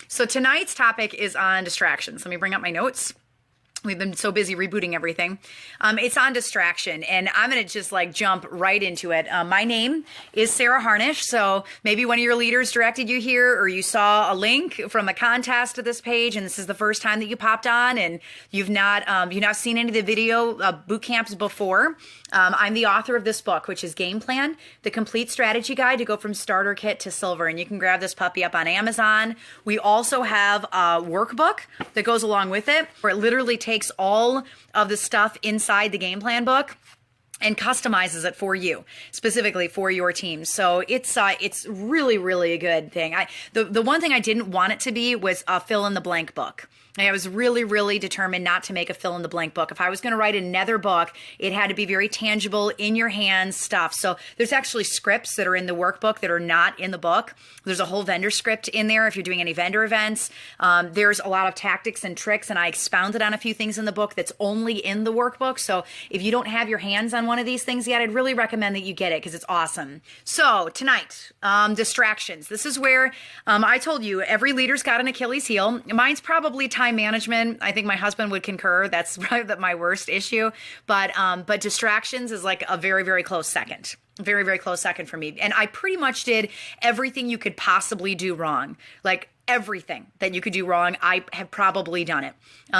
So tonight's topic is on distractions. Let me bring up my notes. We've been so busy rebooting everything. It's on distraction, and I'm going to just jump right into it. My name is Sarah Harnish, so maybe one of your leaders directed you here, or you saw a link from a contest to this page, and this is the first time that you popped on, and you've not seen any of the video boot camps before. I'm the author of this book, which is Gameplan, the complete strategy guide to go from starter kit to silver, and you can grab this puppy up on Amazon. We also have a workbook that goes along with it, where it literally takes all of the stuff inside the game plan book and customizes it for you, specifically for your team. So it's really, really a good thing. The one thing I didn't want it to be was a fill in the blank book. I was really, really determined not to make a fill in the blank book. If I was going to write another book, it had to be very tangible, in your hands stuff. So there's actually scripts that are in the workbook that are not in the book. There's a whole vendor script in there if you're doing any vendor events. There's a lot of tactics and tricks, and I expounded on a few things in the book that's only in the workbook. So if you don't have your hands on one of these things yet, I'd really recommend that you get it because it's awesome. So tonight, distractions. This is where I told you every leader's got an Achilles heel. Mine's probably time management. I think my husband would concur. That's probably my worst issue. But distractions is like a very, very close second. Very, very close second for me. And I pretty much did everything you could possibly do wrong. Like everything that you could do wrong, I have probably done it.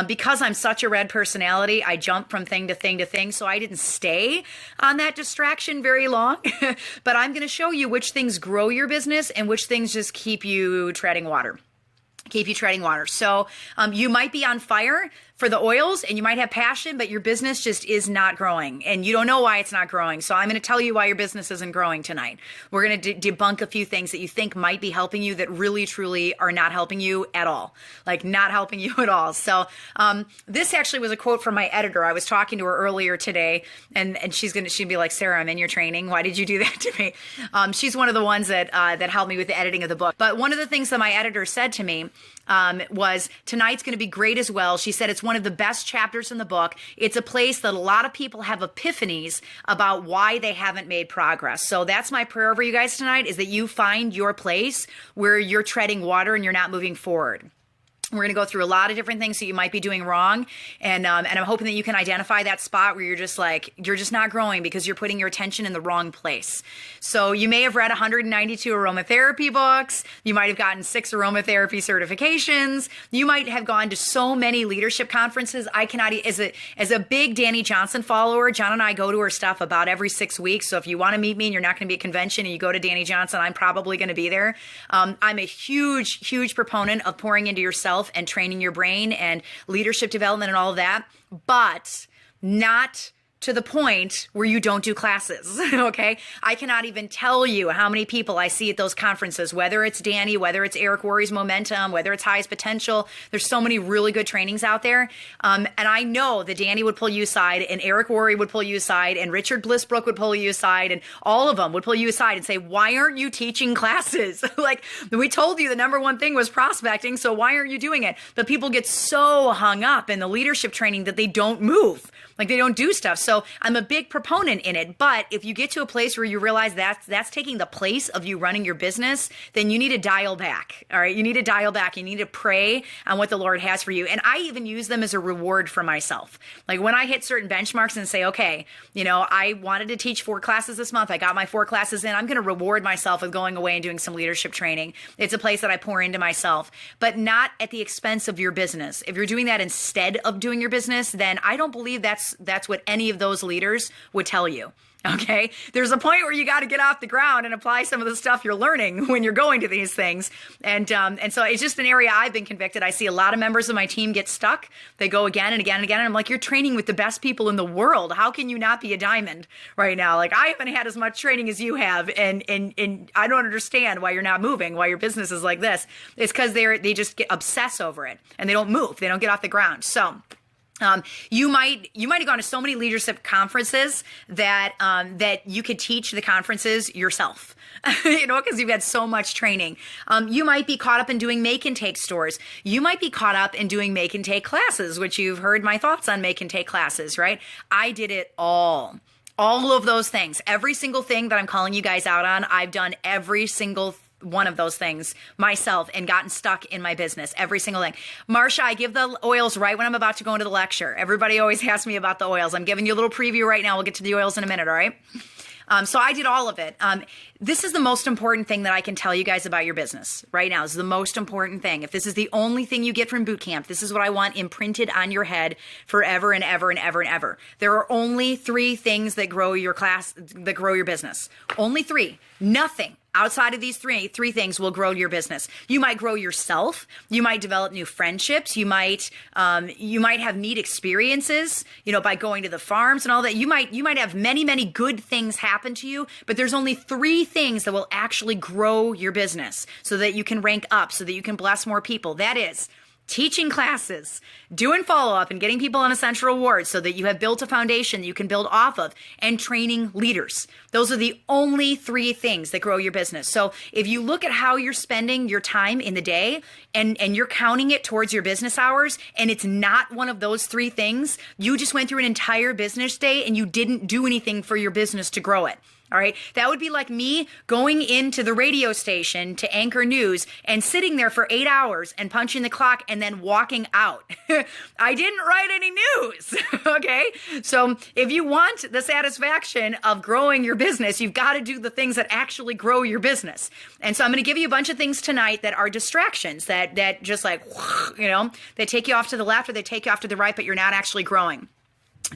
Because I'm such a red personality, I jump from thing to thing to thing. So I didn't stay on that distraction very long. But I'm going to show you which things grow your business and which things just keep you treading water. So you might be on fire for the oils and you might have passion, but your business just is not growing and you don't know why it's not growing. So I'm going to tell you why your business isn't growing tonight. We're going to debunk a few things that you think might be helping you that really, truly are not helping you at all. Not helping you at all. So this actually was a quote from my editor. I was talking to her earlier today and she'd be like, Sarah, I'm in your training. Why did you do that to me? She's one of the ones that helped me with the editing of the book. But one of the things that my editor said to me was tonight's going to be great as well. She said it's one of the best chapters in the book. It's a place that a lot of people have epiphanies about why they haven't made progress. So that's my prayer for you guys tonight, is that you find your place where you're treading water and you're not moving forward. We're going to go through a lot of different things that you might be doing wrong. And I'm hoping that you can identify that spot where you're just not growing because you're putting your attention in the wrong place. So you may have read 192 aromatherapy books. You might have gotten 6 aromatherapy certifications. You might have gone to so many leadership conferences. I cannot, as a big Danny Johnson follower, John and I go to her stuff about every 6 weeks. So if you want to meet me and you're not going to be at a convention and you go to Danny Johnson, I'm probably going to be there. I'm a huge, huge proponent of pouring into yourself and training your brain and leadership development and all of that, but not to the point where you don't do classes, okay? I cannot even tell you how many people I see at those conferences, whether it's Danny, whether it's Eric Worre's Momentum, whether it's Highest Potential. There's so many really good trainings out there. And I know that Danny would pull you aside and Eric Worre would pull you aside and Richard Blissbrook would pull you aside and all of them would pull you aside and say, why aren't you teaching classes? We told you the number one thing was prospecting, so why aren't you doing it? But people get so hung up in the leadership training that they don't move. They don't do stuff. So I'm a big proponent in it. But if you get to a place where you realize that's taking the place of you running your business, then you need to dial back. All right. You need to dial back. You need to pray on what the Lord has for you. And I even use them as a reward for myself. When I hit certain benchmarks and say, okay, I wanted to teach 4 classes this month. I got my 4 classes in. I'm going to reward myself with going away and doing some leadership training. It's a place that I pour into myself, but not at the expense of your business. If you're doing that instead of doing your business, then I don't believe that's what any of those leaders would tell you. Okay. There's a point where you got to get off the ground and apply some of the stuff you're learning when you're going to these things. And so it's just an area I've been convicted. I see a lot of members of my team get stuck. They go again and again and again. And I'm like, you're training with the best people in the world. How can you not be a diamond right now? I haven't had as much training as you have. And I don't understand why you're not moving, why your business is like this. It's because they just get obsess over it and they don't move. They don't get off the ground. So you might have gone to so many leadership conferences that you could teach the conferences yourself, because you've had so much training. You might be caught up in doing make and take stores. You might be caught up in doing make and take classes, which you've heard my thoughts on make and take classes, right? I did it all of those things. Every single thing that I'm calling you guys out on, I've done every single one of those things myself and gotten stuck in my business, every single thing. Marsha, I give the oils right when I'm about to go into the lecture. Everybody always asks me about the oils. I'm giving you a little preview right now. We'll get to the oils in a minute, all right? So I did all of it. This is the most important thing that I can tell you guys about your business right now. This is the most important thing. If this is the only thing you get from boot camp, this is what I want imprinted on your head forever and ever and ever and ever. There are only 3 things that grow your business. Only 3. Nothing outside of these three things will grow your business. You might grow yourself. You might develop new friendships. You might have neat experiences, by going to the farms and all that. You might have many, many good things happen to you, but there's only 3 things that will actually grow your business so that you can rank up, so that you can bless more people. That is teaching classes, doing follow-up and getting people on essential rewards so that you have built a foundation that you can build off of, and training leaders. Those are the only 3 things that grow your business. So if you look at how you're spending your time in the day and you're counting it towards your business hours, and it's not one of those 3 things, you just went through an entire business day and you didn't do anything for your business to grow it. All right. That would be like me going into the radio station to anchor news and sitting there for 8 hours and punching the clock and then walking out. I didn't write any news. Okay. So if you want the satisfaction of growing your business, you've got to do the things that actually grow your business. And so I'm going to give you a bunch of things tonight that are distractions that just like, they take you off to the left or they take you off to the right, but you're not actually growing.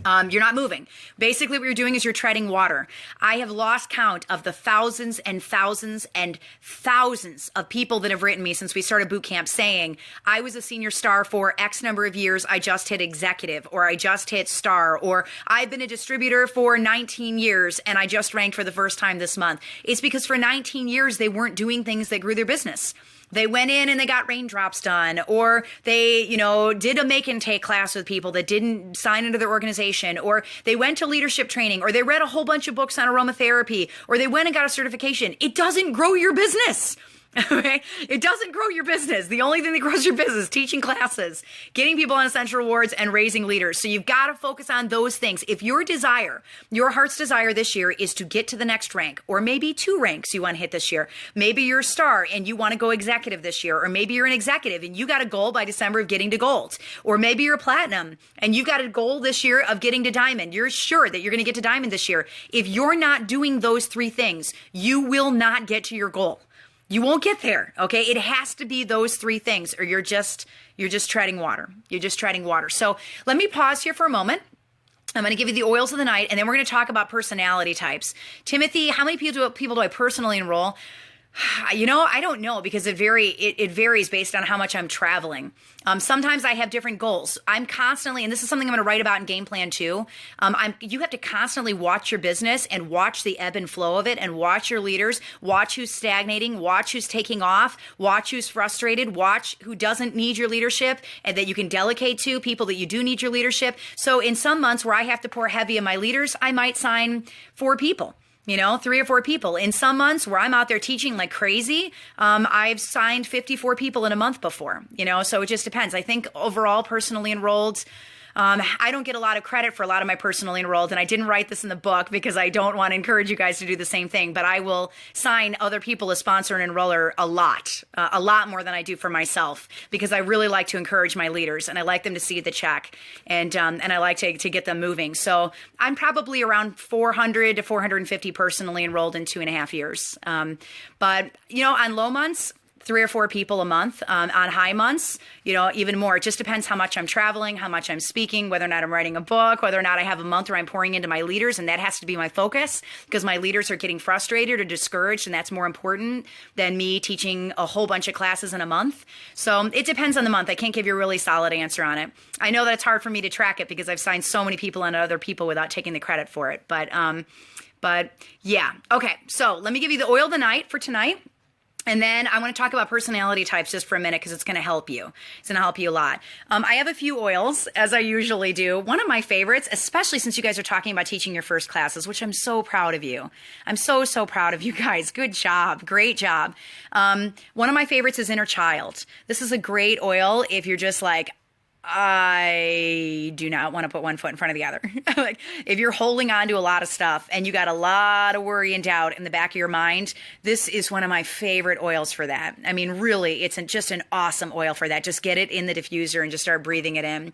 You're not moving. Basically, what you're doing is you're treading water. I have lost count of the thousands and thousands and thousands of people that have written me since we started boot camp saying, I was a senior star for X number of years. I just hit executive, or I just hit star, or I've been a distributor for 19 years and I just ranked for the first time this month. It's because for 19 years, they weren't doing things that grew their business. They went in and they got raindrops done, or they, did a make and take class with people that didn't sign into their organization, or they went to leadership training, or they read a whole bunch of books on aromatherapy, or they went and got a certification. It doesn't grow your business. Okay? It doesn't grow your business. The only thing that grows your business is teaching classes, getting people on essential rewards, and raising leaders. So you've got to focus on those things. If your heart's desire this year is to get to the next rank, or maybe 2 ranks you want to hit this year, maybe you're a star and you want to go executive this year, or maybe you're an executive and you got a goal by December of getting to gold, or maybe you're platinum and you got a goal this year of getting to diamond. You're sure that you're going to get to diamond this year. If you're not doing those 3 things, you will not get to your goal. You won't get there, okay? It has to be those 3 things, or you're just treading water. You're just treading water. So let me pause here for a moment. I'm going to give you the oils of the night, and then we're going to talk about personality types. Timothy, how many people do I personally enroll? I don't know, because it varies based on how much I'm traveling. Sometimes I have different goals. I'm constantly, and this is something I'm going to write about in Gameplan too. You have to constantly watch your business and watch the ebb and flow of it, and watch your leaders, watch who's stagnating, watch who's taking off, watch who's frustrated, watch who doesn't need your leadership and that you can delegate to, people that you do need your leadership. So in some months where I have to pour heavy on my leaders, I might sign 4 people. 3 or 4 people. In some months where I'm out there teaching like crazy, I've signed 54 people in a month before, so it just depends. I think overall personally enrolled, I don't get a lot of credit for a lot of my personally enrolled, and I didn't write this in the book because I don't want to encourage you guys to do the same thing, but I will sign other people as sponsor and enroller a lot more than I do for myself, because I really like to encourage my leaders and I like them to see the check, and I like to get them moving. So I'm probably around 400 to 450 personally enrolled in 2.5 years. But on low months, 3 or 4 people a month. On high months, even more. It just depends how much I'm traveling, how much I'm speaking, whether or not I'm writing a book, whether or not I have a month where I'm pouring into my leaders, and that has to be my focus, because my leaders are getting frustrated or discouraged, and that's more important than me teaching a whole bunch of classes in a month. So it depends on the month. I can't give you a really solid answer on it. I know that it's hard for me to track it because I've signed so many people and other people without taking the credit for it. But yeah. Okay, so let me give you the oil of the night for tonight. And then I want to talk about personality types just for a minute, because it's going to help you. It's going to help you a lot. I have a few oils, as I usually do. One of my favorites, especially since you guys are talking about teaching your first classes, which I'm so proud of you. I'm so proud of you guys. Good job. Great job. One of my favorites is Inner Child. This is a great oil if you're just like, I do not want to put one foot in front of the other. Like if you're holding on to a lot of stuff and you got a lot of worry and doubt in the back of your mind, this is one of my favorite oils for that. I mean, really, it's just an awesome oil for that. Just get it in the diffuser and just start breathing it in.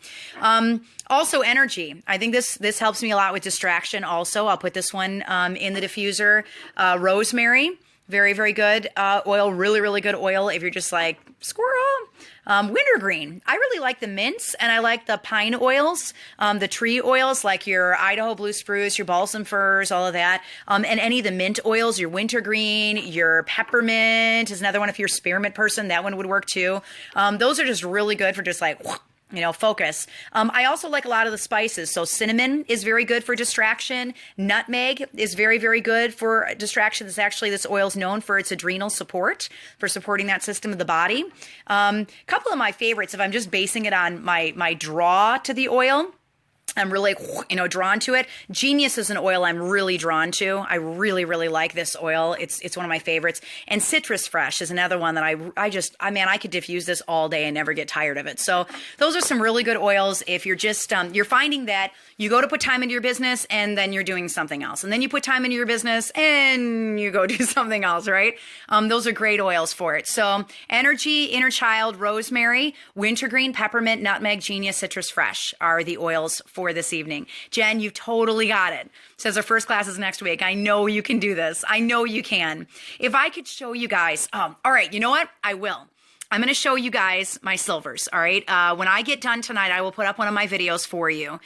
Also energy. I think this helps me a lot with distraction. Also, I'll put this one in the diffuser. Rosemary. Very, very good oil. Really, really good oil if you're just like, squirrel. Wintergreen. I really like the mints and I like the pine oils, the tree oils like your Idaho blue spruce, your balsam firs, all of that. And any of the mint oils, your wintergreen, your peppermint is another one. If you're a spearmint person, that one would work too. Those are just really good for just like, focus. I also like a lot of the spices. So cinnamon is very good for distraction. Nutmeg is very, very good for distraction. This oil is known for its adrenal support, for supporting that system of the body. Couple of my favorites, if I'm just basing it on my draw to the oil, I'm really, drawn to it. Genius is an oil I'm really drawn to. I really, really like this oil. It's one of my favorites. And Citrus Fresh is another one that I could diffuse this all day and never get tired of it. So those are some really good oils. If you're just, you're finding that you go to put time into your business and then you're doing something else. And then you put time into your business and you go do something else, right? Those are great oils for it. So energy, inner child, rosemary, wintergreen, peppermint, nutmeg, genius, citrus fresh are the oils for this evening. Jen, you've totally got it. Says our first class is next week. I know you can do this. I know you can. If I could show you guys, all right, you know what? I will. I'm going to show you guys my silvers. All right. When I get done tonight, I will put up one of my videos for you.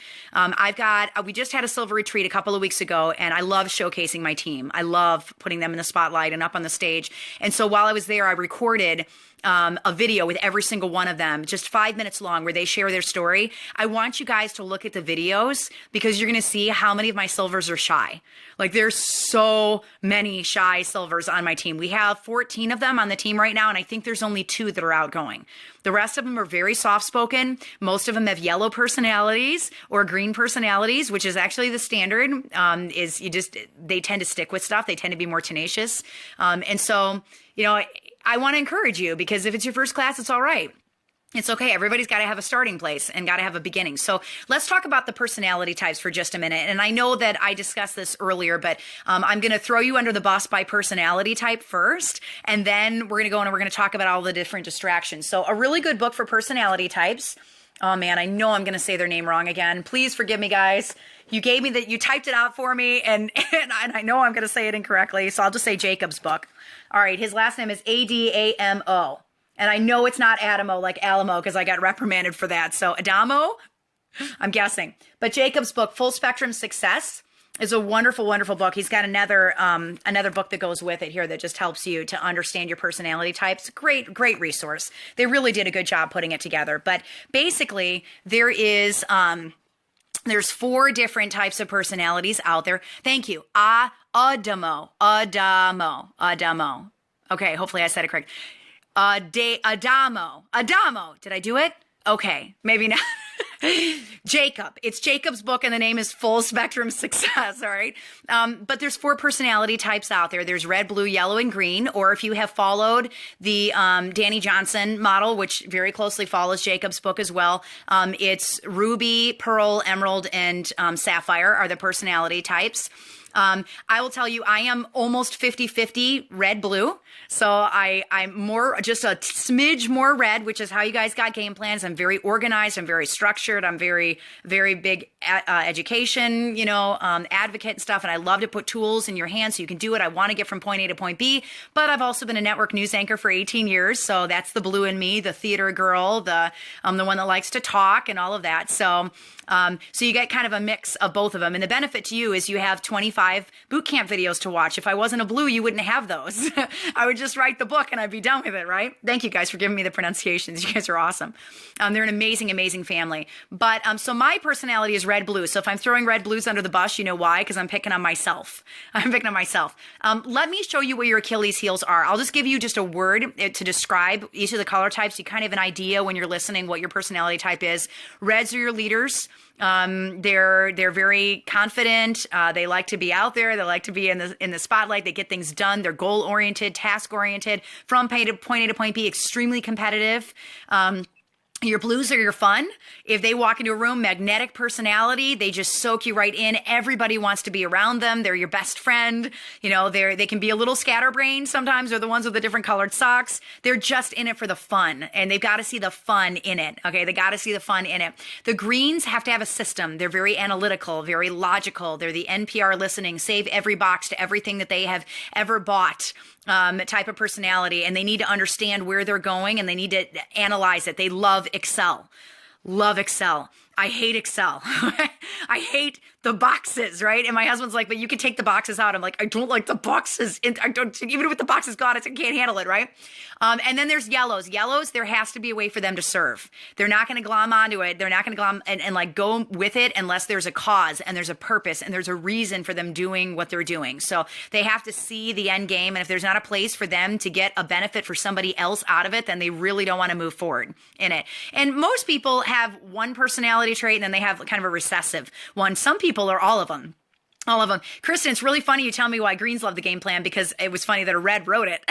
We just had a silver retreat a couple of weeks ago and I love showcasing my team. I love putting them in the spotlight and up on the stage. And so while I was there, I recorded a video with every single one of them, just 5 minutes long, where they share their story. I want you guys to look at the videos because you're going to see how many of my silvers are shy. Like there's so many shy silvers on my team. We have 14 of them on the team right now, and I think there's only 2 that are outgoing. The rest of them are very soft-spoken. Most of them have yellow personalities or green personalities, which is actually the standard. They tend to stick with stuff. They tend to be more tenacious. And so, I want to encourage you because if it's your first class, it's all right. It's okay. Everybody's got to have a starting place and got to have a beginning. So let's talk about the personality types for just a minute. And I know that I discussed this earlier, but I'm going to throw you under the bus by personality type first. And then we're going to go and we're going to talk about all the different distractions. So a really good book for personality types. Oh man, I know I'm going to say their name wrong again. Please forgive me, guys. You gave me that, you typed it out for me, and I know I'm going to say it incorrectly, so I'll just say Jacob's book. All right, his last name is Adamo. And I know it's not Adamo like Alamo because I got reprimanded for that. So Adamo, I'm guessing. But Jacob's book, Full Spectrum Success, is a wonderful, wonderful book. He's got another book that goes with it here that just helps you to understand your personality types. Great, great resource. They really did a good job putting it together. But basically, there's 4 different types of personalities out there. Thank you. Adamo. Okay, hopefully I said it correct. Adamo. Did I do it? Okay, maybe not. Jacob. It's Jacob's book and the name is Full Spectrum Success, all right? But there's 4 personality types out there. There's red, blue, yellow, and green. Or if you have followed the Danny Johnson model, which very closely follows Jacob's book as well, it's ruby, pearl, emerald, and sapphire are the personality types. I will tell you, I am almost 50-50 red-blue. So I'm more, just a smidge more red, which is how you guys got game plans. I'm very organized. I'm very structured. I'm very, very big education, advocate and stuff. And I love to put tools in your hands so you can do it. I want to get from point A to point B, but I've also been a network news anchor for 18 years. So that's the blue in me, the theater girl, the one that likes to talk and all of that. So you get kind of a mix of both of them. And the benefit to you is you have 25 boot camp videos to watch. If I wasn't a blue, you wouldn't have those. I would just write the book and I'd be done with it, right? Thank you guys for giving me the pronunciations. You guys are awesome. They're an amazing, amazing family. But so my personality is red blue. So if I'm throwing red blues under the bus, you know why? Because I'm picking on myself. Let me show you where your Achilles heels are. I'll just give you just a word to describe each of the color types. You kind of have an idea when you're listening what your personality type is. Reds are your leaders. They're very confident. They like to be out there. They like to be in the spotlight. They get things done. They're goal oriented, task oriented, from point A to point B, extremely competitive. Your blues are your fun. If they walk into a room, magnetic personality, they just soak you right in. Everybody wants to be around them. They're your best friend. You know, they can be a little scatterbrained sometimes. They're the ones with the different colored socks. They're just in it for the fun, and they've got to see the fun in it. Okay, they got to see the fun in it. The greens have to have a system. They're very analytical, very logical. They're the NPR listening, save every box to everything that they have ever bought. Type of personality, and they need to understand where they're going, and they need to analyze it. They love Excel. Love Excel. I hate Excel. I hate the boxes, right? And my husband's like, but you can take the boxes out. I'm like, I don't like the boxes. I don't, even with the boxes gone, I can't handle it, right? And then there's yellows. Yellows, there has to be a way for them to serve. They're not going to glom onto it. They're not going to glom and like go with it unless there's a cause and there's a purpose and there's a reason for them doing what they're doing. So they have to see the end game. And if there's not a place for them to get a benefit for somebody else out of it, then they really don't want to move forward in it. And most people have one personality trait and then they have kind of a recessive one. Some people are all of them. All of them. Kristen, it's really funny you tell me why greens love the game plan, because it was funny that a red wrote it.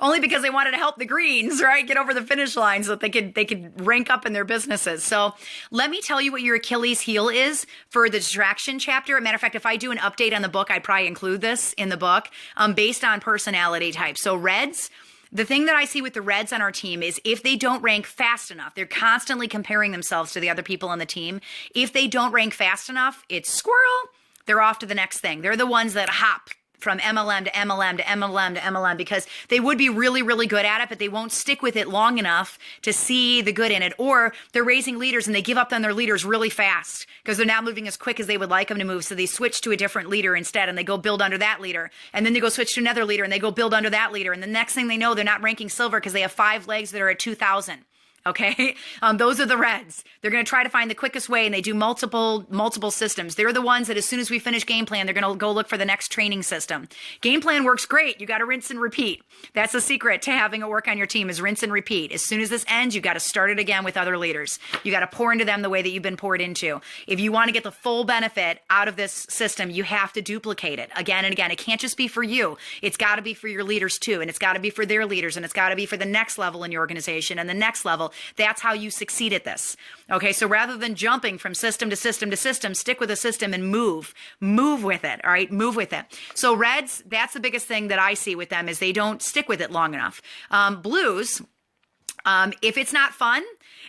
Only because they wanted to help the greens, right? Get over the finish line so that they could rank up in their businesses. So let me tell you what your Achilles heel is for the distraction chapter. As a matter of fact, if I do an update on the book, I'd probably include this in the book based on personality type. So reds, the thing that I see with the reds on our team is if they don't rank fast enough, they're constantly comparing themselves to the other people on the team. If they don't rank fast enough, it's squirrel. They're off to the next thing. They're the ones that hop from MLM to MLM to MLM to MLM because they would be really, really good at it, but they won't stick with it long enough to see the good in it. Or they're raising leaders and they give up on their leaders really fast because they're not moving as quick as they would like them to move. So they switch to a different leader instead and they go build under that leader. And then they go switch to another leader and they go build under that leader. And the next thing they know, they're not ranking silver because they have 5 legs that are at 2,000. Okay. Those are the reds. They're going to try to find the quickest way and they do multiple systems. They're the ones that as soon as we finish game plan, they're going to go look for the next training system. Game plan works great. You got to rinse and repeat. That's the secret to having it work on your team is rinse and repeat. As soon as this ends, you got to start it again with other leaders. You got to pour into them the way that you've been poured into. If you want to get the full benefit out of this system, you have to duplicate it again and again. It can't just be for you. It's got to be for your leaders too. And it's got to be for their leaders. And it's got to be for the next level in your organization and the next level. That's how you succeed at this. Okay, so rather than jumping from system to system to system, stick with a system and move with it. All right, move with it. So reds, that's the biggest thing that I see with them is they don't stick with it long enough. Blues, if it's not fun,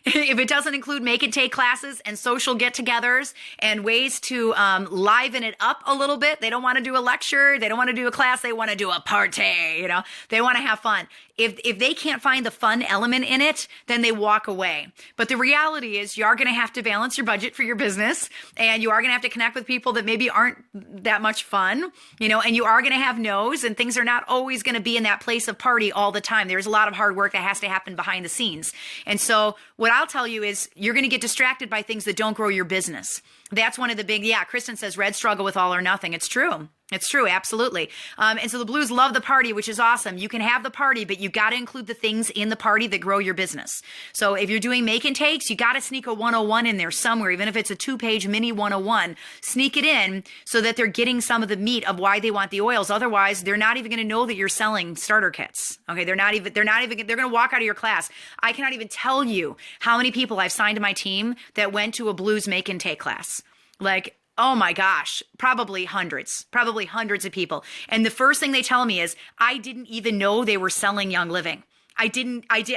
if it doesn't include make and take classes and social get-togethers and ways to liven it up a little bit, they don't want to do a lecture, they don't want to do a class, they want to do a party, you know, they want to have fun. If they can't find the fun element in it, then they walk away. But the reality is you are going to have to balance your budget for your business and you are going to have to connect with people that maybe aren't that much fun, you know, and you are going to have no's and things are not always going to be in that place of party all the time. There's a lot of hard work that has to happen behind the scenes. And so what I'll tell you is you're going to get distracted by things that don't grow your business. That's one of the big, Kristen says red struggle with all or nothing. It's true. It's true. Absolutely. And so the blues love the party, which is awesome. You can have the party, but you got to include the things in the party that grow your business. So if you're doing make and takes, you got to sneak a 101 in there somewhere, even if it's a 2-page mini 101, sneak it in so that they're getting some of the meat of why they want the oils. Otherwise, they're not even going to know that you're selling starter kits. Okay. They're going to walk out of your class. I cannot even tell you how many people I've signed to my team that went to a blues make and take class. Like, oh my gosh, probably hundreds of people. And the first thing they tell me is, I didn't even know they were selling Young Living. I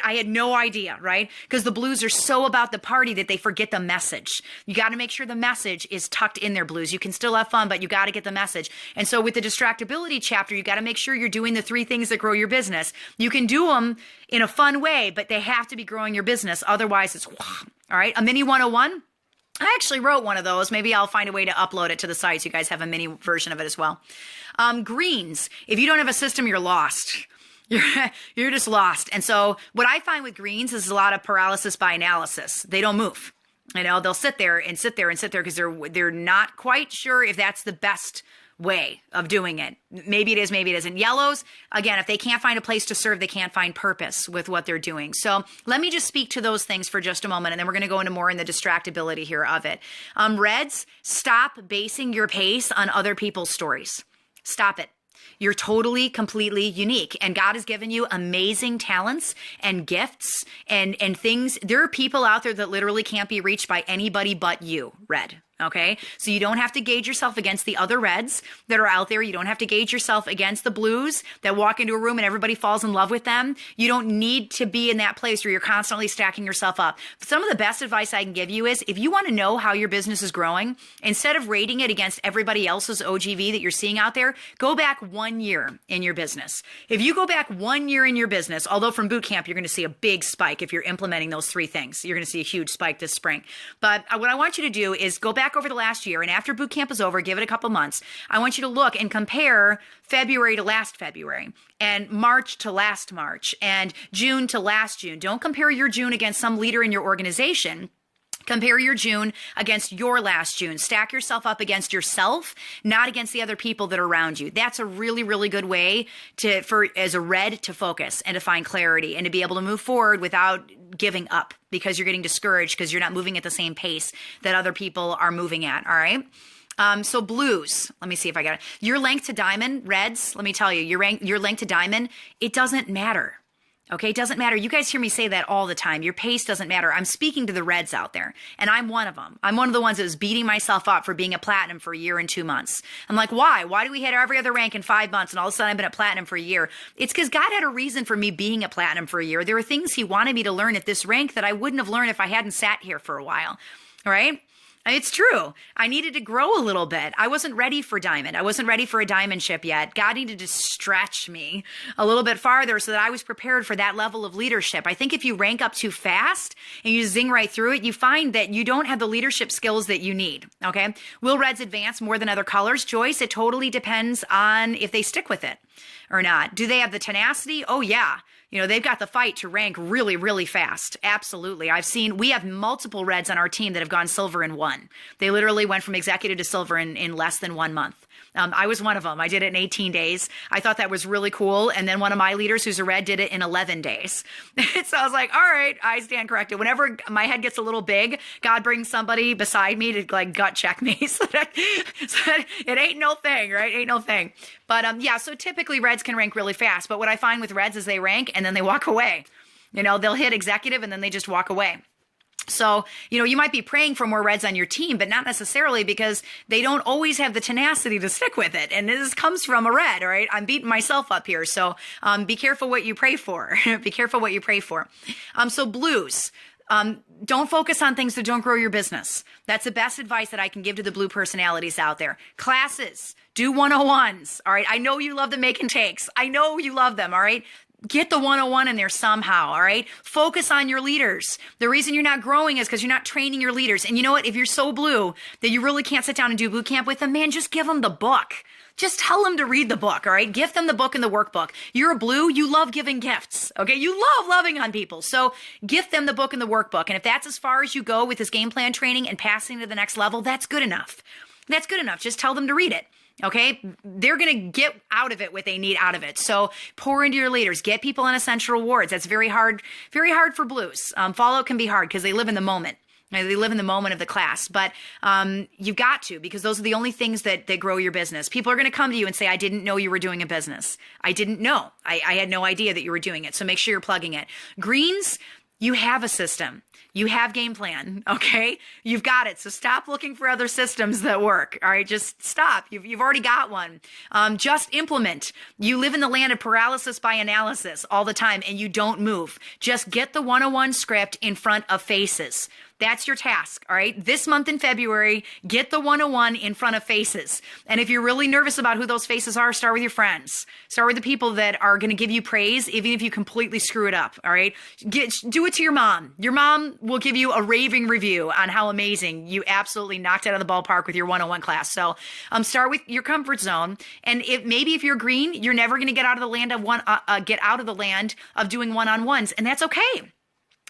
had no idea, right? Because the blues are so about the party that they forget the message. You got to make sure the message is tucked in their blues. You can still have fun, but you got to get the message. And so with the distractibility chapter, you got to make sure you're doing the 3 things that grow your business. You can do them in a fun way, but they have to be growing your business. Otherwise it's, all right, a mini 101. I actually wrote one of those. Maybe I'll find a way to upload it to the site so you guys have a mini version of it as well. Greens, if you don't have a system, you're lost. You're just lost. And so what I find with greens is a lot of paralysis by analysis. They don't move. You know, they'll sit there because they're not quite sure if that's the best way of doing it. Maybe it is, maybe it isn't. Yellows, again, if they can't find a place to serve, they can't find purpose with what they're doing. So let me just speak to those things for just a moment, and then we're going to go into more in the distractibility here of it. Reds, stop basing your pace on other people's stories. Stop it. You're totally, completely unique. And God has given you amazing talents and gifts and things. There are people out there that literally can't be reached by anybody but you, Red. Okay. So you don't have to gauge yourself against the other reds that are out there. You don't have to gauge yourself against the blues that walk into a room and everybody falls in love with them. You don't need to be in that place where you're constantly stacking yourself up. Some of the best advice I can give you is if you want to know how your business is growing, instead of rating it against everybody else's OGV that you're seeing out there, go back 1 year in your business. If you go back 1 year in your business, although from boot camp, you're going to see a big spike if you're implementing those 3 things. You're going to see a huge spike this spring. But what I want you to do is go back over the last year, and after boot camp is over, give it a couple months. I want you to look and compare February to last February, and March to last March, and June to last June. Don't compare your June against some leader in your organization. Compare your June against your last June. Stack yourself up against yourself, not against the other people that are around you. That's a really, really good way as a red to focus and to find clarity and to be able to move forward without giving up because you're getting discouraged because you're not moving at the same pace that other people are moving at. All right. So blues, let me see if I got it. Your length to diamond, reds, let me tell you, your length to diamond, it doesn't matter. Okay, it doesn't matter. You guys hear me say that all the time. Your pace doesn't matter. I'm speaking to the reds out there, and I'm one of them. I'm one of the ones that was beating myself up for being a platinum for a year and 2 months. I'm like, why? Why do we hit every other rank in 5 months, and all of a sudden I've been a platinum for a year? It's because God had a reason for me being a platinum for a year. There were things he wanted me to learn at this rank that I wouldn't have learned if I hadn't sat here for a while. All right? It's true. I needed to grow a little bit. I wasn't ready for diamond. I wasn't ready for a diamond ship yet. God needed to stretch me a little bit farther so that I was prepared for that level of leadership. I think if you rank up too fast and you zing right through it, you find that you don't have the leadership skills that you need. Okay. Will reds advance more than other colors? Joyce, it totally depends on if they stick with it or not. Do they have the tenacity? Oh, yeah. You know, they've got the fight to rank really, really fast. Absolutely. We have multiple reds on our team that have gone silver in 1. They literally went from executive to silver in less than 1 month. I was one of them. I did it in 18 days. I thought that was really cool. And then one of my leaders who's a red did it in 11 days. So I was like, all right, I stand corrected. Whenever my head gets a little big, God brings somebody beside me to like gut check me so that it ain't no thing, right? Ain't no thing. But yeah, so typically reds can rank really fast. But what I find with reds is they rank and then they walk away. You know, they'll hit executive and then they just walk away. So, you know, you might be praying for more reds on your team, but not necessarily because they don't always have the tenacity to stick with it. And this comes from a red, all right? I'm beating myself up here. So be careful what you pray for. Be careful what you pray for. So blues. Don't focus on things that don't grow your business. That's the best advice that I can give to the blue personalities out there. Classes, do 101s. All right. I know you love the make and takes. I know you love them. All right. Get the 101 in there somehow, all right? Focus on your leaders. The reason you're not growing is because you're not training your leaders. And you know what? If you're so blue that you really can't sit down and do boot camp with them, man, just give them the book. Just tell them to read the book, all right? Gift them the book and the workbook. You're a blue, you love giving gifts, okay? You love loving on people. So gift them the book and the workbook. And if that's as far as you go with this game plan training and passing to the next level, that's good enough. That's good enough. Just tell them to read it. Okay, they're going to get out of it what they need out of it. So pour into your leaders, get people on essential rewards. That's very hard for blues. Follow can be hard because they live in the moment. They live in the moment of the class, but you've got to, because those are the only things that grow your business. People are going to come to you and say, I didn't know you were doing a business. I didn't know. I had no idea that you were doing it. So make sure you're plugging it. Greens, you have a system. You have game plan, okay? You've got it. So stop looking for other systems that work, all right? Just stop. You've already got one. Just implement. You live in the land of paralysis by analysis all the time, and you don't move. Just get the 101 script in front of faces. That's your task, all right? This month in February, get the 101 in front of faces. And if you're really nervous about who those faces are, start with your friends. Start with the people that are going to give you praise, even if you completely screw it up, all right? Do it to your mom. Your mom will give you a raving review on how amazing you absolutely knocked it out of the ballpark with your 101 class. So start with your comfort zone. And if you're green, you're never going to get out of the land of doing one-on-ones. And that's okay.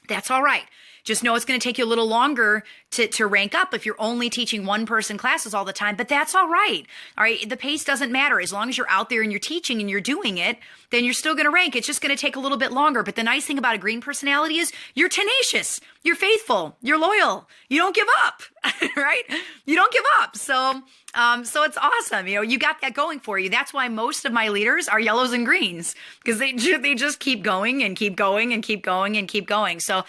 That's all right. Just know it's going to take you a little longer to rank up if you're only teaching one person classes all the time, but that's all right. All right. The pace doesn't matter. As long as you're out there and you're teaching and you're doing it, then you're still going to rank. It's just going to take a little bit longer. But the nice thing about a green personality is you're tenacious. You're faithful. You're loyal. You don't give up, right? You don't give up. So it's awesome. You got that going for you. That's why most of my leaders are yellows and greens, because they just keep going and keep going and keep going and keep going. So,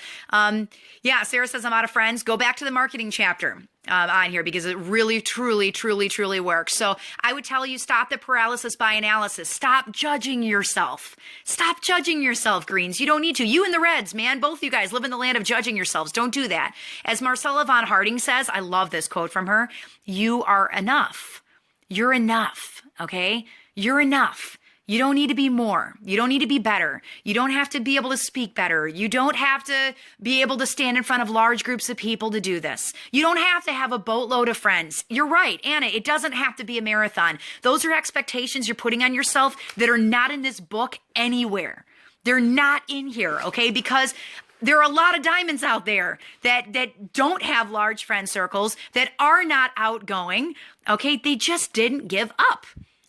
yeah, Sarah says I'm out of friends. Go back to the marketing chapter on here, because it really, truly, truly, truly works. So I would tell you, stop the paralysis by analysis. Stop judging yourself. Stop judging yourself, greens. You don't need to. You and the reds, man, both you guys live in the land of judging yourselves. Don't do that. As Marcella von Harding says, I love this quote from her, you are enough. You're enough, okay? You're enough. You don't need to be more. You don't need to be better. You don't have to be able to speak better. You don't have to be able to stand in front of large groups of people to do this. You don't have to have a boatload of friends. You're right, Anna. It doesn't have to be a marathon. Those are expectations you're putting on yourself that are not in this book anywhere. They're not in here, okay? Because there are a lot of diamonds out there that don't have large friend circles, that are not outgoing, okay? They just didn't give up.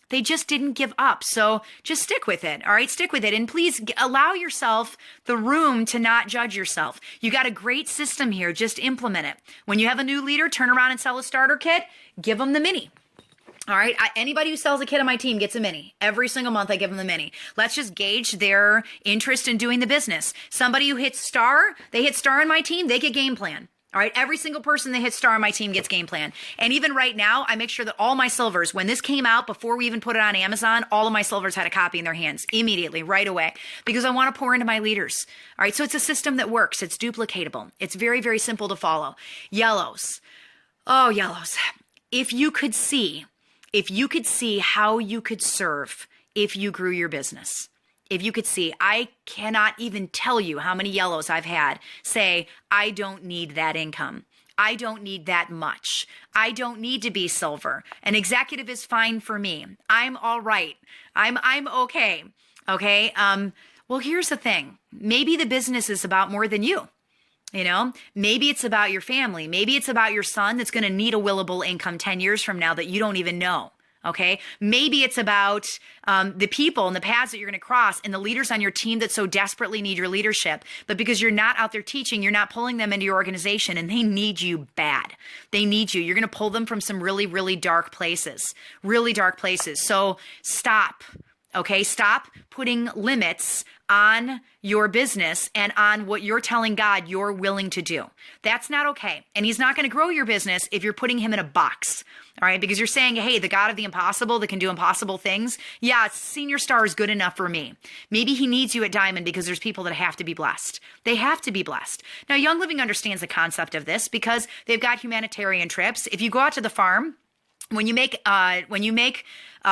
They just didn't give up. So just stick with it. All right. Stick with it. And please allow yourself the room to not judge yourself. You got a great system here. Just implement it. When you have a new leader, turn around and sell a starter kit, give them the mini. All right. Anybody who sells a kit on my team gets a mini. Every single month I give them the mini. Let's just gauge their interest in doing the business. Somebody who hits star, they hit star on my team, they get Gameplan. All right. Every single person that hits star on my team gets Gameplan. And even right now, I make sure that all my silvers, when this came out, before we even put it on Amazon, all of my silvers had a copy in their hands immediately, right away, because I want to pour into my leaders. All right. So it's a system that works. It's duplicatable. It's very, very simple to follow. Yellows. Oh, yellows. If you could see how you could serve if you grew your business. If you could see, I cannot even tell you how many yellows I've had say, I don't need that income. I don't need that much. I don't need to be silver. An executive is fine for me. I'm all right. I'm okay. Okay. Well, here's the thing. Maybe the business is about more than you. Maybe it's about your family. Maybe it's about your son that's going to need a willable income 10 years from now that you don't even know. Okay. Maybe it's about the people and the paths that you're going to cross and the leaders on your team that so desperately need your leadership. But because you're not out there teaching, you're not pulling them into your organization, and they need you bad. They need you. You're going to pull them from some really, really dark places, really dark places. So stop. Okay. Stop putting limits on your business and on what you're telling God you're willing to do. That's not okay. And he's not going to grow your business if you're putting him in a box. All right. Because you're saying, hey, the God of the impossible that can do impossible things. Yeah, senior star is good enough for me. Maybe he needs you at diamond because there's people that have to be blessed. They have to be blessed. Now, Young Living understands the concept of this because they've got humanitarian trips. If you go out to the farm, when you make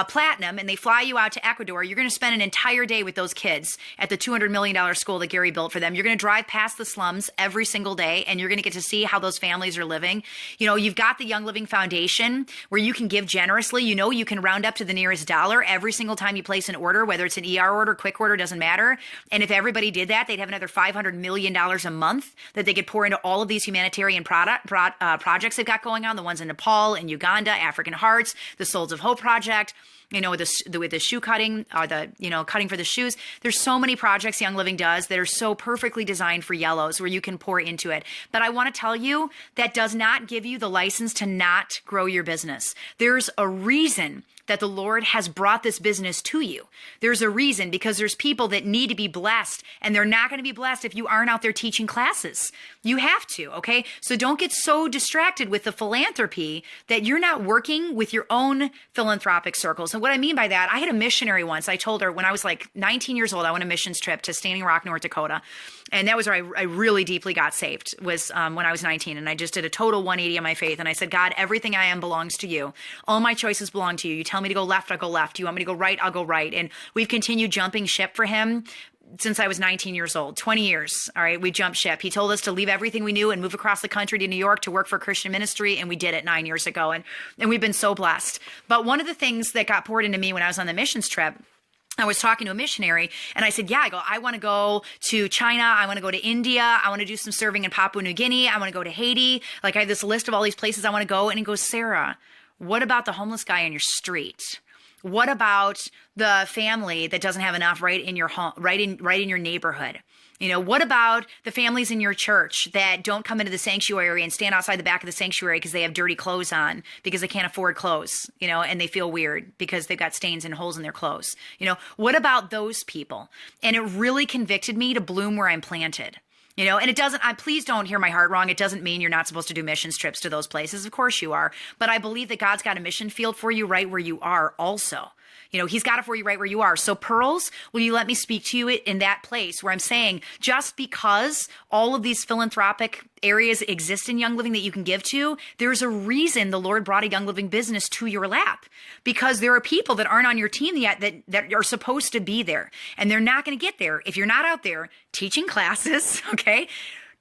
platinum and they fly you out to Ecuador, you're going to spend an entire day with those kids at the $200 million school that Gary built for them. You're going to drive past the slums every single day, and you're going to get to see how those families are living. You've got the Young Living Foundation where you can give generously. You can round up to the nearest dollar every single time you place an order, whether it's an ER order, quick order, doesn't matter. And if everybody did that, they'd have another $500 million a month that they could pour into all of these humanitarian projects they've got going on, the ones in Nepal and Uganda, African Hearts, the Souls of Hope Project. With the shoe cutting, or cutting for the shoes. There's so many projects Young Living does that are so perfectly designed for yellows where you can pour into it. But I want to tell you that does not give you the license to not grow your business. There's a reason that the Lord has brought this business to you. There's a reason, because there's people that need to be blessed, and they're not going to be blessed if you aren't out there teaching classes. You have to, okay? So don't get so distracted with the philanthropy that you're not working with your own philanthropic circles. And what I mean by that, I had a missionary once. I told her when I was like 19 years old, I went on a missions trip to Standing Rock, North Dakota. And that was where I really deeply got saved, was when I was 19. And I just did a total 180 on my faith. And I said, God, everything I am belongs to you. All my choices belong to you. You tell me to go left, I'll go left. You want me to go right, I'll go right. And we've continued jumping ship for him since I was 19 years old, 20 years. All right. We jumped ship. He told us to leave everything we knew and move across the country to New York to work for Christian ministry. And we did it 9 years ago. And we've been so blessed. But one of the things that got poured into me when I was on the missions trip, I was talking to a missionary and I said, I want to go to China. I want to go to India. I want to do some serving in Papua New Guinea. I want to go to Haiti. Like, I have this list of all these places I want to go. And he goes, Sarah, what about the homeless guy on your street? What about the family that doesn't have enough right in your home, right in your neighborhood? What about the families in your church that don't come into the sanctuary and stand outside the back of the sanctuary because they have dirty clothes on because they can't afford clothes, and they feel weird because they've got stains and holes in their clothes? What about those people? And it really convicted me to bloom where I'm planted. And it doesn't, please don't hear my heart wrong. It doesn't mean you're not supposed to do missions trips to those places. Of course you are. But I believe that God's got a mission field for you right where you are also. He's got it for you right where you are. So Pearls, will you let me speak to you in that place where I'm saying just because all of these philanthropic areas exist in Young Living that you can give to, there's a reason the Lord brought a Young Living business to your lap, because there are people that aren't on your team yet that are supposed to be there, and they're not going to get there if you're not out there teaching classes, okay?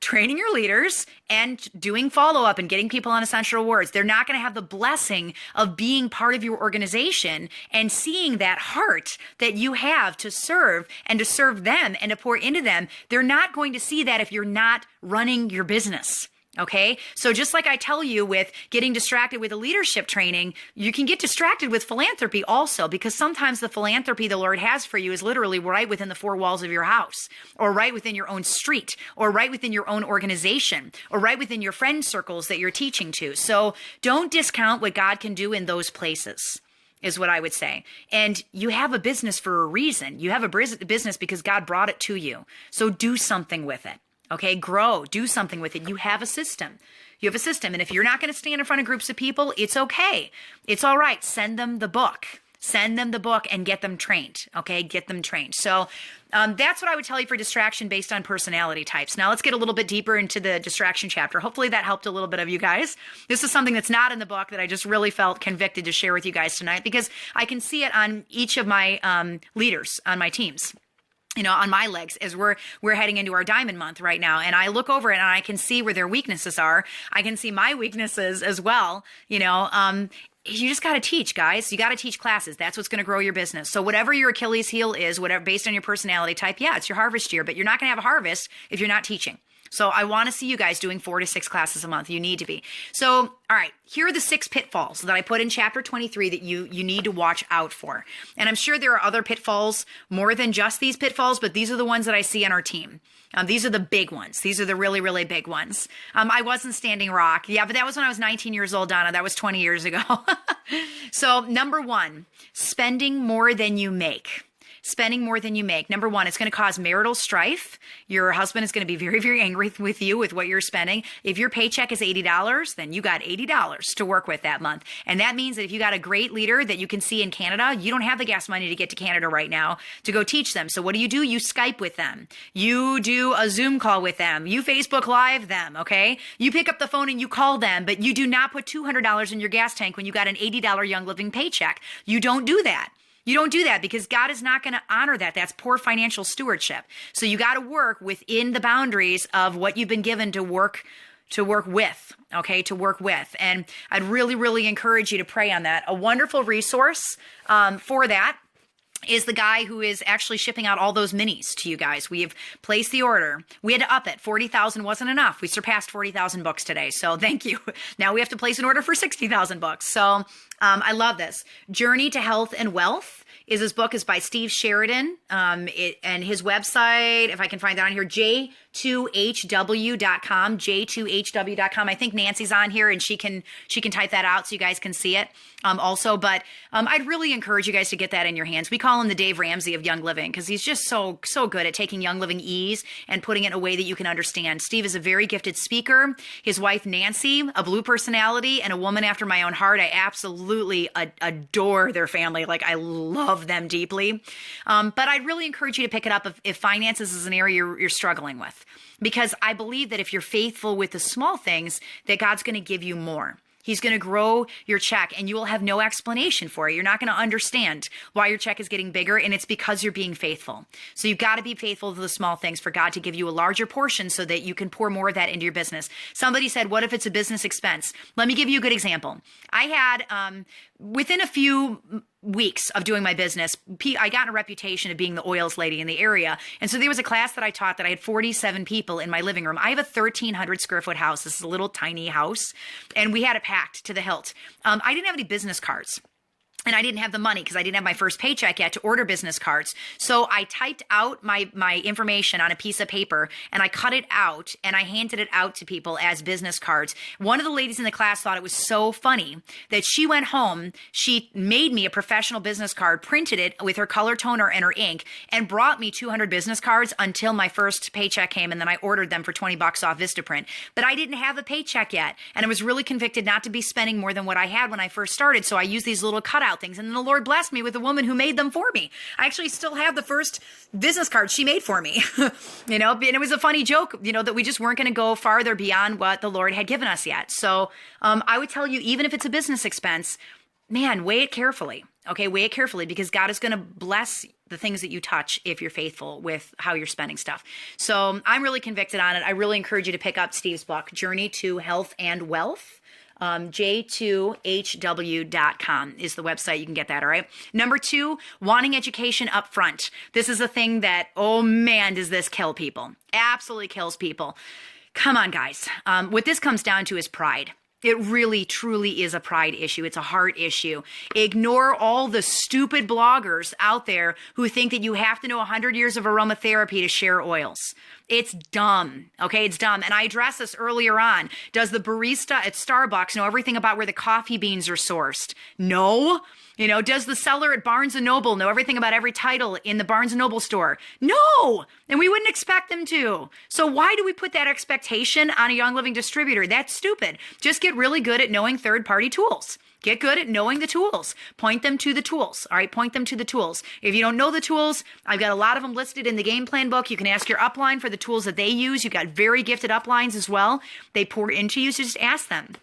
Training your leaders and doing follow-up and getting people on essential rewards. They're not going to have the blessing of being part of your organization and seeing that heart that you have to serve and to serve them and to pour into them. They're not going to see that if you're not running your business. Okay. So just like I tell you with getting distracted with a leadership training, you can get distracted with philanthropy also, because sometimes the philanthropy the Lord has for you is literally right within the four walls of your house, or right within your own street, or right within your own organization, or right within your friend circles that you're teaching to. So don't discount what God can do in those places, is what I would say. And you have a business for a reason. You have a business because God brought it to you. So do something with it. Okay, grow, do something with it. You have a system. You have a system. And if you're not going to stand in front of groups of people, it's okay. It's all right. Send them the book. Send them the book and get them trained. Okay, get them trained. So that's what I would tell you for distraction based on personality types. Now let's get a little bit deeper into the distraction chapter. Hopefully that helped a little bit of you guys. This is something that's not in the book that I just really felt convicted to share with you guys tonight, because I can see it on each of my leaders on my teams. On my legs, as we're heading into our diamond month right now. And I look over it and I can see where their weaknesses are. I can see my weaknesses as well. You just got to teach, guys. You got to teach classes. That's what's going to grow your business. So whatever your Achilles heel is, whatever, based on your personality type, yeah, it's your harvest year, but you're not going to have a harvest if you're not teaching. So I want to see you guys doing 4 to 6 classes a month. You need to be. So, all right, here are the 6 pitfalls that I put in chapter 23 that you need to watch out for. And I'm sure there are other pitfalls more than just these pitfalls, but these are the ones that I see on our team. These are the big ones. These are the really, really big ones. I wasn't Standing Rock. Yeah, but that was when I was 19 years old, Donna. That was 20 years ago. So number 1, spending more than you make. Spending more than you make. Number 1, it's going to cause marital strife. Your husband is going to be very, very angry with you with what you're spending. If your paycheck is $80, then you got $80 to work with that month. And that means that if you got a great leader that you can see in Canada, you don't have the gas money to get to Canada right now to go teach them. So what do? You Skype with them. You do a Zoom call with them. You Facebook Live them, okay? You pick up the phone and you call them, but you do not put $200 in your gas tank when you got an $80 Young Living paycheck. You don't do that. You don't do that because God is not going to honor that. That's poor financial stewardship. So you got to work within the boundaries of what you've been given to work with, okay, to work with. And I'd really, really encourage you to pray on that. A wonderful resource for that is the guy who is actually shipping out all those minis to you guys. We have placed the order. We had to up it. 40,000 wasn't enough. We surpassed 40,000 books today. So thank you. Now we have to place an order for 60,000 books. So I love this. Journey to Health and Wealth is his book, is by Steve Sheridan. And his website, if I can find that on here, j2hw.com, j2hw.com. I think Nancy's on here and she can type that out so you guys can see it also. But I'd really encourage you guys to get that in your hands. We call him the Dave Ramsey of Young Living because he's just so good at taking Young Living ease and putting it in a way that you can understand. Steve is a very gifted speaker. His wife, Nancy, a blue personality and a woman after my own heart. I absolutely adore their family. Like, I love them deeply. But I'd really encourage you to pick it up if finances is an area you're struggling with, because I believe that if you're faithful with the small things, that God's going to give you more. He's going to grow your check and you will have no explanation for it. You're not going to understand why your check is getting bigger, and it's because you're being faithful. So you've got to be faithful to the small things for God to give you a larger portion so that you can pour more of that into your business. Somebody said, what if it's a business expense? Let me give you a good example. I had, within a few weeks of doing my business, I got a reputation of being the oils lady in the area. And so there was a class that I taught that I had 47 people in my living room. I have a 1,300 square foot house. This is a little tiny house. And we had it packed to the hilt. I didn't have any business cards. and I didn't have the money because I didn't have my first paycheck yet to order business cards. So I typed out my information on a piece of paper and I cut it out and I handed it out to people as business cards. One of the ladies in the class thought it was so funny that she went home, she made me a professional business card, printed it with her color toner and her ink, and brought me 200 business cards until my first paycheck came, and then I ordered them for $20 off Vistaprint. But I didn't have a paycheck yet, and I was really convicted not to be spending more than what I had when I first started, so I used these little cutout things, and then the Lord blessed me with a woman who made them for me. I actually still have the first business card she made for me, and it was a funny joke, that we just weren't going to go farther beyond what the Lord had given us yet. So I would tell you, even if it's a business expense, man, weigh it carefully. Okay, weigh it carefully, because God is going to bless the things that you touch if you're faithful with how you're spending stuff. So I'm really convicted on it. I really encourage you to pick up Steve's book, Journey to Health and Wealth. J2HW.com is the website. You can get that. All right. Number 2, wanting education up front. This is a thing that, oh man, does this kill people? Absolutely kills people. Come on, guys. What this comes down to is pride. It really, truly is a pride issue. It's a heart issue. Ignore all the stupid bloggers out there who think that you have to know 100 years of aromatherapy to share oils. It's dumb. Okay, it's dumb. And I addressed this earlier on. Does the barista at Starbucks know everything about where the coffee beans are sourced? No. Does the seller at Barnes & Noble know everything about every title in the Barnes & Noble store? No. And we wouldn't expect them to. So why do we put that expectation on a Young Living distributor? That's stupid. Just get really good at knowing third-party tools. Get good at knowing the tools. Point them to the tools. All right, point them to the tools. If you don't know the tools, I've got a lot of them listed in the Gameplan book. You can ask your upline for the tools that they use. You've got very gifted uplines as well. They pour into you, so just ask them.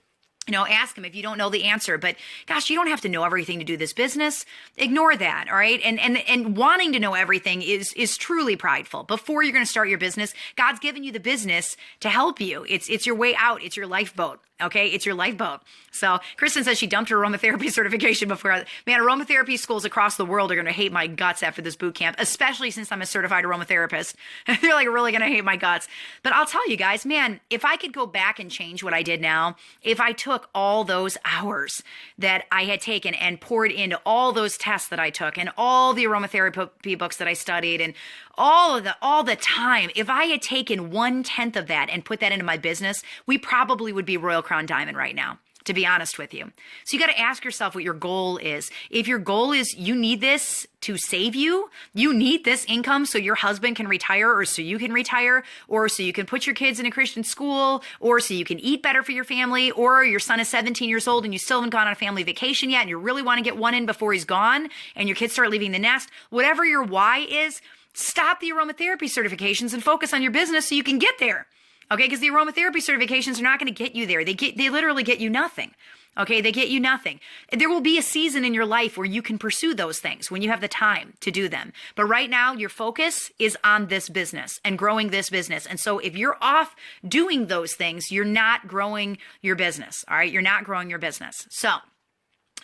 Ask them if you don't know the answer. But gosh, you don't have to know everything to do this business. Ignore that, all right? And wanting to know everything is truly prideful. Before you're going to start your business, God's given you the business to help you. It's your way out. It's your lifeboat. Okay, it's your lifeboat. So Kristen says she dumped her aromatherapy certification before. Man, aromatherapy schools across the world are going to hate my guts after this boot camp, especially since I'm a certified aromatherapist. They're really going to hate my guts. But I'll tell you guys, man, if I could go back and change what I did now, if I took all those hours that I had taken and poured into all those tests that I took and all the aromatherapy books that I studied and all the time, if I had taken 1/10 of that and put that into my business, we probably would be Royal Crown Diamond right now, to be honest with you. So you got to ask yourself what your goal is. If your goal is you need this to save you, you need this income so your husband can retire, or so you can retire, or so you can put your kids in a Christian school, or so you can eat better for your family, or your son is 17 years old and you still haven't gone on a family vacation yet and you really want to get one in before he's gone and your kids start leaving the nest, whatever your why is, stop the aromatherapy certifications and focus on your business so you can get there. Okay, because the aromatherapy certifications are not going to get you there. They literally get you nothing. Okay, they get you nothing. There will be a season in your life where you can pursue those things when you have the time to do them. But right now, your focus is on this business and growing this business. And so if you're off doing those things, you're not growing your business. All right, you're not growing your business. So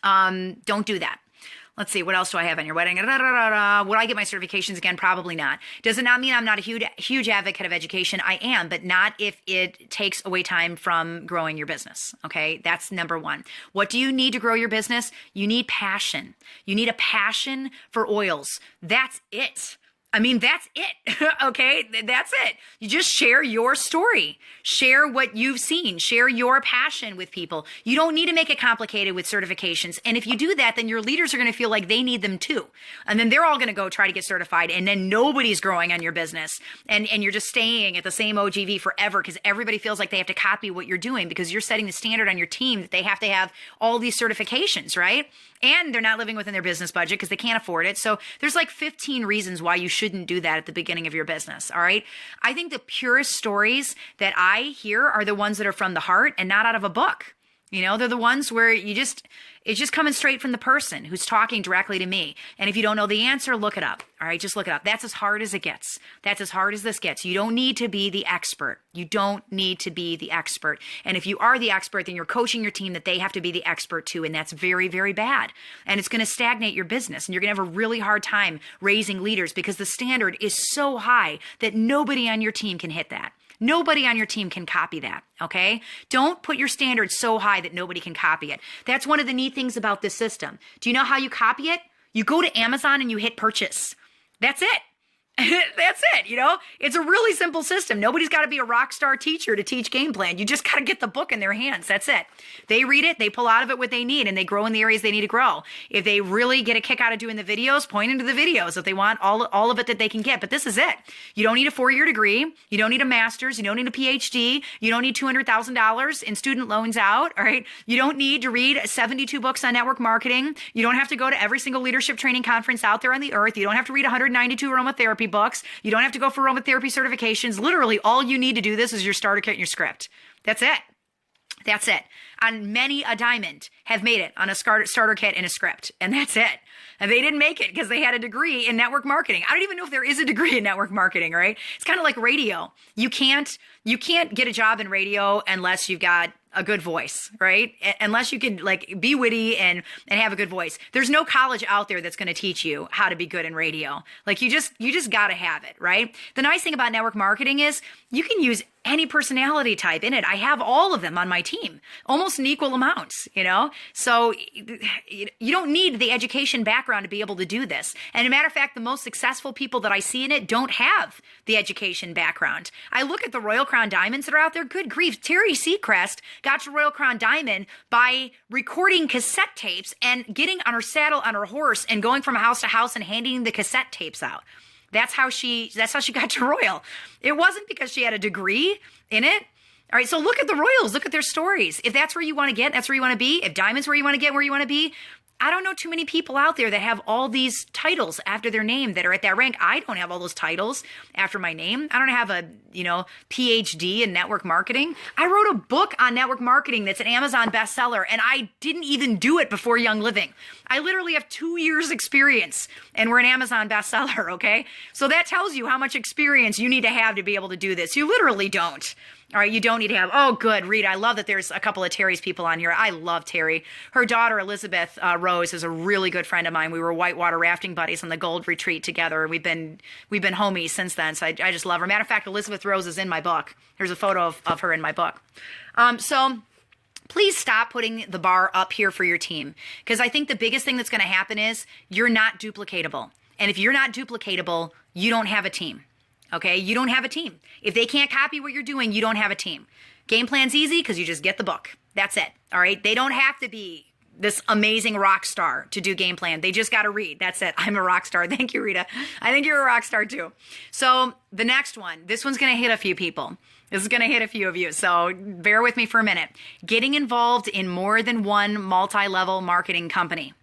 don't do that. Let's see, what else do I have on your wedding? Would I get my certifications again? Probably not. Does it not mean I'm not a huge advocate of education? I am, but not if it takes away time from growing your business. Okay, that's number 1. What do you need to grow your business? You need passion. You need a passion for oils. That's it. I mean, that's it. Okay, that's it. You just share your story. Share what you've seen. Share your passion with people. You don't need to make it complicated with certifications. And if you do that, then your leaders are going to feel like they need them too. And then they're all going to go try to get certified. And then nobody's growing on your business. And you're just staying at the same OGV forever because everybody feels like they have to copy what you're doing because you're setting the standard on your team that they have to have all these certifications, right? And they're not living within their business budget because they can't afford it. So there's like 15 reasons why you shouldn't do that at the beginning of your business. All right. I think the purest stories that I hear are the ones that are from the heart and not out of a book. They're the ones where it's just coming straight from the person who's talking directly to me. And if you don't know the answer, look it up. All right, just look it up. That's as hard as it gets. That's as hard as this gets. You don't need to be the expert. You don't need to be the expert. And if you are the expert, then you're coaching your team that they have to be the expert too. And that's very, very bad. And it's going to stagnate your business. And you're going to have a really hard time raising leaders because the standard is so high that nobody on your team can hit that. Nobody on your team can copy that, okay? Don't put your standards so high that nobody can copy it. That's one of the neat things about this system. Do you know how you copy it? You go to Amazon and you hit purchase. That's it. That's it. It's a really simple system. Nobody's got to be a rock star teacher to teach Gameplan. You just got to get the book in their hands. That's it. They read it, they pull out of it what they need, and they grow in the areas they need to grow. If they really get a kick out of doing the videos, point into the videos if they want all of it that they can get. But this is it. You don't need a 4-year degree. You don't need a master's. You don't need a PhD. You don't need $200,000 in student loans out. All right. You don't need to read 72 books on network marketing. You don't have to go to every single leadership training conference out there on the earth. You don't have to read 192 aromatherapy books. You don't have to go for aromatherapy certifications. Literally, all you need to do this is your starter kit and your script. That's it. That's it. And many a diamond have made it on a starter kit and a script. And that's it. And they didn't make it because they had a degree in network marketing. I don't even know if there is a degree in network marketing, right? It's kind of like radio. You can't get a job in radio unless you've got a good voice, right? Unless you can be witty and have a good voice. There's no college out there that's going to teach you how to be good in radio. You just got to have it, right? The nice thing about network marketing is you can use any personality type in it. I have all of them on my team, almost in equal amounts, So you don't need the education background to be able to do this. And as a matter of fact, the most successful people that I see in it don't have the education background. I look at the Royal Crown Diamonds that are out there. Good grief. Terry Seacrest got to Royal Crown Diamond by recording cassette tapes and getting on her saddle on her horse and going from house to house and handing the cassette tapes out. That's how she got to Royal. It wasn't because she had a degree in it. All right, so look at the Royals. Look at their stories. If that's where you want to get, that's where you want to be. If Diamond's where you want to get, where you want to be. I don't know too many people out there that have all these titles after their name that are at that rank. I don't have all those titles after my name. I don't have a, PhD in network marketing. I wrote a book on network marketing that's an Amazon bestseller, and I didn't even do it before Young Living. I literally have 2 years experience, and we're an Amazon bestseller, okay? So that tells you how much experience you need to have to be able to do this. You literally don't. All right, you don't need to have, oh, good, Rita, I love that there's a couple of Terry's people on here. I love Terry. Her daughter, Elizabeth Rose, is a really good friend of mine. We were whitewater rafting buddies on the Gold Retreat together. We've been homies since then, so I just love her. Matter of fact, Elizabeth Rose is in my book. There's a photo of her in my book. So please stop putting the bar up here for your team, because I think the biggest thing that's going to happen is you're not duplicatable. And if you're not duplicatable, you don't have a team. Okay, you don't have a team. If they can't copy what you're doing, you don't have a team. Gameplan's easy because you just get the book. That's it. All right, they don't have to be this amazing rock star to do Gameplan. They just got to read. That's it. I'm a rock star. Thank you, Rita. I think you're a rock star too. So the next one, this one's going to hit a few people. This is going to hit a few of you. So bear with me for a minute. Getting involved in more than one multi-level marketing company.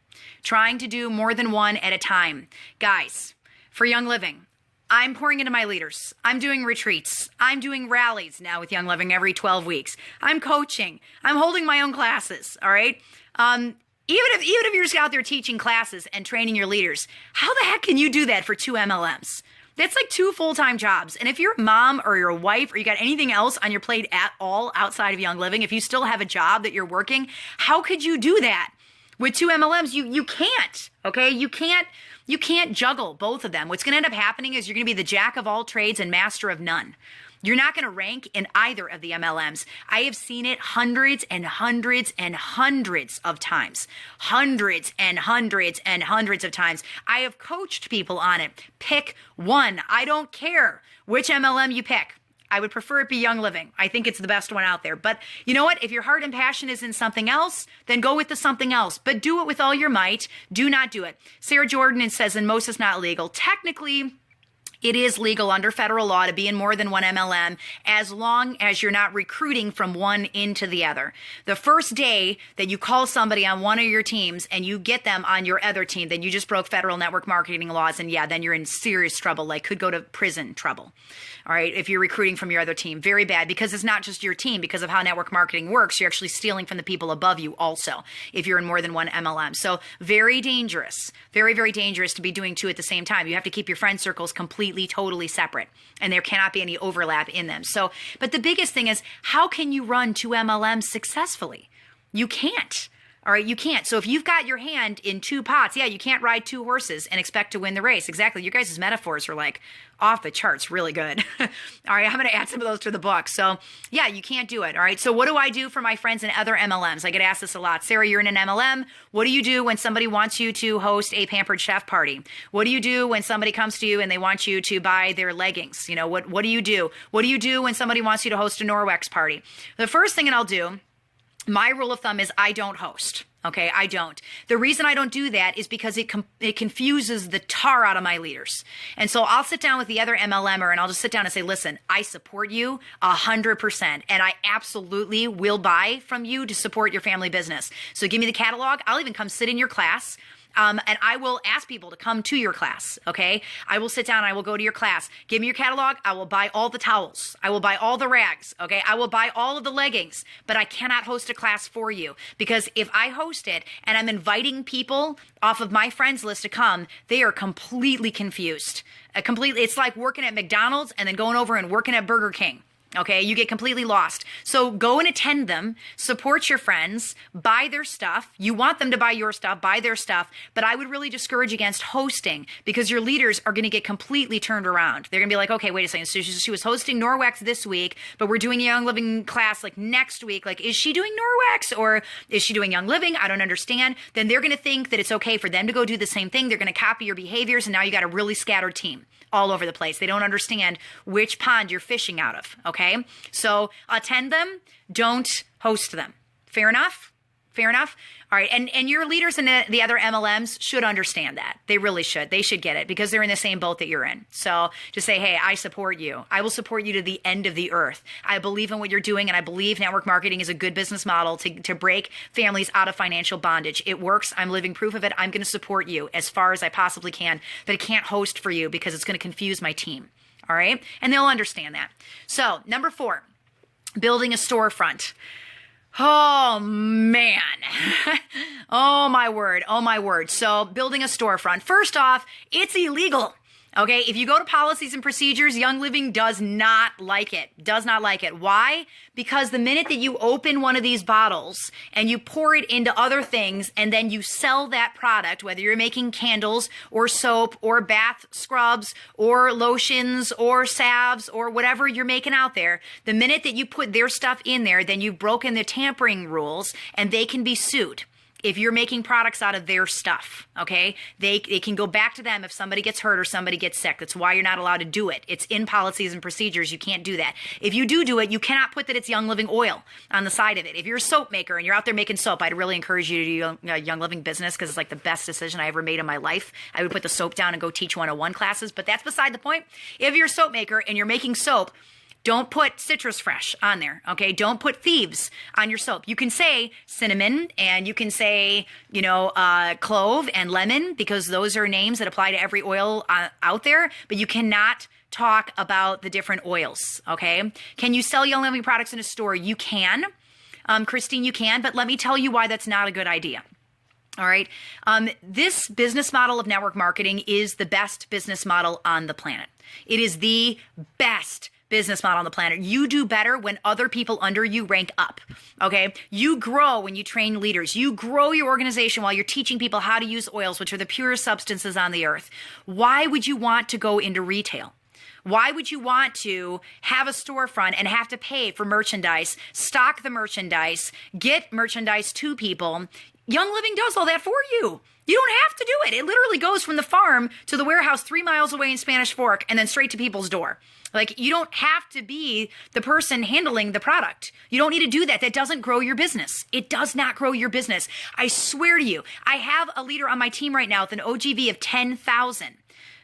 Trying to do more than one at a time. Guys, for Young Living, I'm pouring into my leaders. I'm doing retreats. I'm doing rallies now with Young Living every 12 weeks. I'm coaching. I'm holding my own classes. All right. Even if you're just out there teaching classes and training your leaders, how the heck can you do that for 2 MLMs? That's like 2 full-time jobs. And if you're a mom or you're a wife or you got anything else on your plate at all outside of Young Living, if you still have a job that you're working, how could you do that? With 2 MLMs, you can't, okay? You can't juggle both of them. What's going to end up happening is you're going to be the jack of all trades and master of none. You're not going to rank in either of the MLMs. I have seen it hundreds and hundreds and hundreds of times. Hundreds and hundreds and hundreds of times. I have coached people on it. Pick one. I don't care which MLM you pick. I would prefer it be Young Living. I think it's the best one out there. But you know what? If your heart and passion is in something else, then go with the something else. But do it with all your might. Do not do it. Sarah Jordan says, and most is not legal. Technically, it is legal under federal law to be in more than one MLM as long as you're not recruiting from one into the other. The first day that you call somebody on one of your teams and you get them on your other team, then you just broke federal network marketing laws. And yeah, then you're in serious trouble, like could go to prison trouble. All right, if you're recruiting from your other team, very bad, because it's not just your team. Because of how network marketing works, you're actually stealing from the people above you also, if you're in more than one MLM. So very dangerous, very, very dangerous to be doing 2 at the same time. You have to keep your friend circles completely, totally separate, and there cannot be any overlap in them. So, but the biggest thing is, how can you run 2 MLMs successfully? You can't. All right, you can't. So if you've got your hand in two pots, yeah, you can't ride two horses and expect to win the race. Exactly. Your guys' metaphors are like off the charts, really good. All right, I'm going to add some of those to the book. So yeah, you can't do it. All right, so what do I do for my friends in other MLMs? I get asked this a lot. Sarah, you're in an MLM. What do you do when somebody wants you to host a Pampered Chef party? What do you do when somebody comes to you and they want you to buy their leggings? You know, what do you do? What do you do when somebody wants you to host a Norwex party? The first thing that I'll do, my rule of thumb is I don't host. Okay, I don't. The reason I don't do that is because it confuses the tar out of my leaders. And so I'll sit down with the other MLMer and I'll just sit down and say, listen, I support you 100%. And I absolutely will buy from you to support your family business. So give me the catalog. I'll even come sit in your class. And I will ask people to come to your class, okay? I will sit down and I will go to your class. Give me your catalog. I will buy all the towels. I will buy all the rags, okay? I will buy all of the leggings, but I cannot host a class for you because if I host it and I'm inviting people off of my friends list to come, they are completely confused. It's like working at McDonald's and then going over and working at Burger King. Okay, you get completely lost. So go and attend them, support your friends, buy their stuff. You want them to buy your stuff, buy their stuff. But I would really discourage against hosting because your leaders are going to get completely turned around. They're going to be like, okay, wait a second. So she was hosting Norwex this week, but we're doing a Young Living class like next week. Like, is she doing Norwex or is she doing Young Living? I don't understand. Then they're going to think that it's okay for them to go do the same thing. They're going to copy your behaviors. And now you got a really scattered team all over the place. They don't understand which pond you're fishing out of, okay? So attend them, don't host them. Fair enough? Fair enough? All right, and your leaders in the other MLMs should understand that. They really should. They should get it because they're in the same boat that you're in. So just say, hey, I support you. I will support you to the end of the earth. I believe in what you're doing, and I believe network marketing is a good business model to break families out of financial bondage. It works. I'm living proof of it. I'm going to support you as far as I possibly can, but I can't host for you because it's going to confuse my team. All right? And they'll understand that. So number 4, building a storefront. Oh, man. Oh, my word. Oh, my word. So building a storefront. First off, it's illegal. Okay, if you go to policies and procedures, Young Living does not like it. Does not like it. Why? Because the minute that you open one of these bottles and you pour it into other things and then you sell that product, whether you're making candles or soap or bath scrubs or lotions or salves or whatever you're making out there, the minute that you put their stuff in there, then you've broken the tampering rules and they can be sued. If you're making products out of their stuff, okay, they can go back to them if somebody gets hurt or somebody gets sick. That's why you're not allowed to do it. It's in policies and procedures. You can't do that. If you do it, you cannot put that it's Young Living oil on the side of it. If you're a soap maker and you're out there making soap, I'd really encourage you to do Young Living business because it's like the best decision I ever made in my life. I would put the soap down and go teach 101 classes, but that's beside the point. If you're a soap maker and you're making soap, don't put Citrus Fresh on there, okay? Don't put Thieves on your soap. You can say cinnamon and you can say, clove and lemon because those are names that apply to every oil out there, but you cannot talk about the different oils, okay? Can you sell Young Living products in a store? You can. Christine, you can, but let me tell you why that's not a good idea. All right. This business model of network marketing is the best business model on the planet. It is the best business model on the planet. You do better when other people under you rank up. Okay. You grow when you train leaders. You grow your organization while you're teaching people how to use oils, which are the purest substances on the earth. Why would you want to go into retail? Why would you want to have a storefront and have to pay for merchandise, stock the merchandise, get merchandise to people? Young Living does all that for you. You don't have to do it. It literally goes from the farm to the warehouse 3 miles away in Spanish Fork and then straight to people's door. Like, you don't have to be the person handling the product. You don't need to do that. That doesn't grow your business. It does not grow your business. I swear to you, I have a leader on my team right now with an OGV of 10,000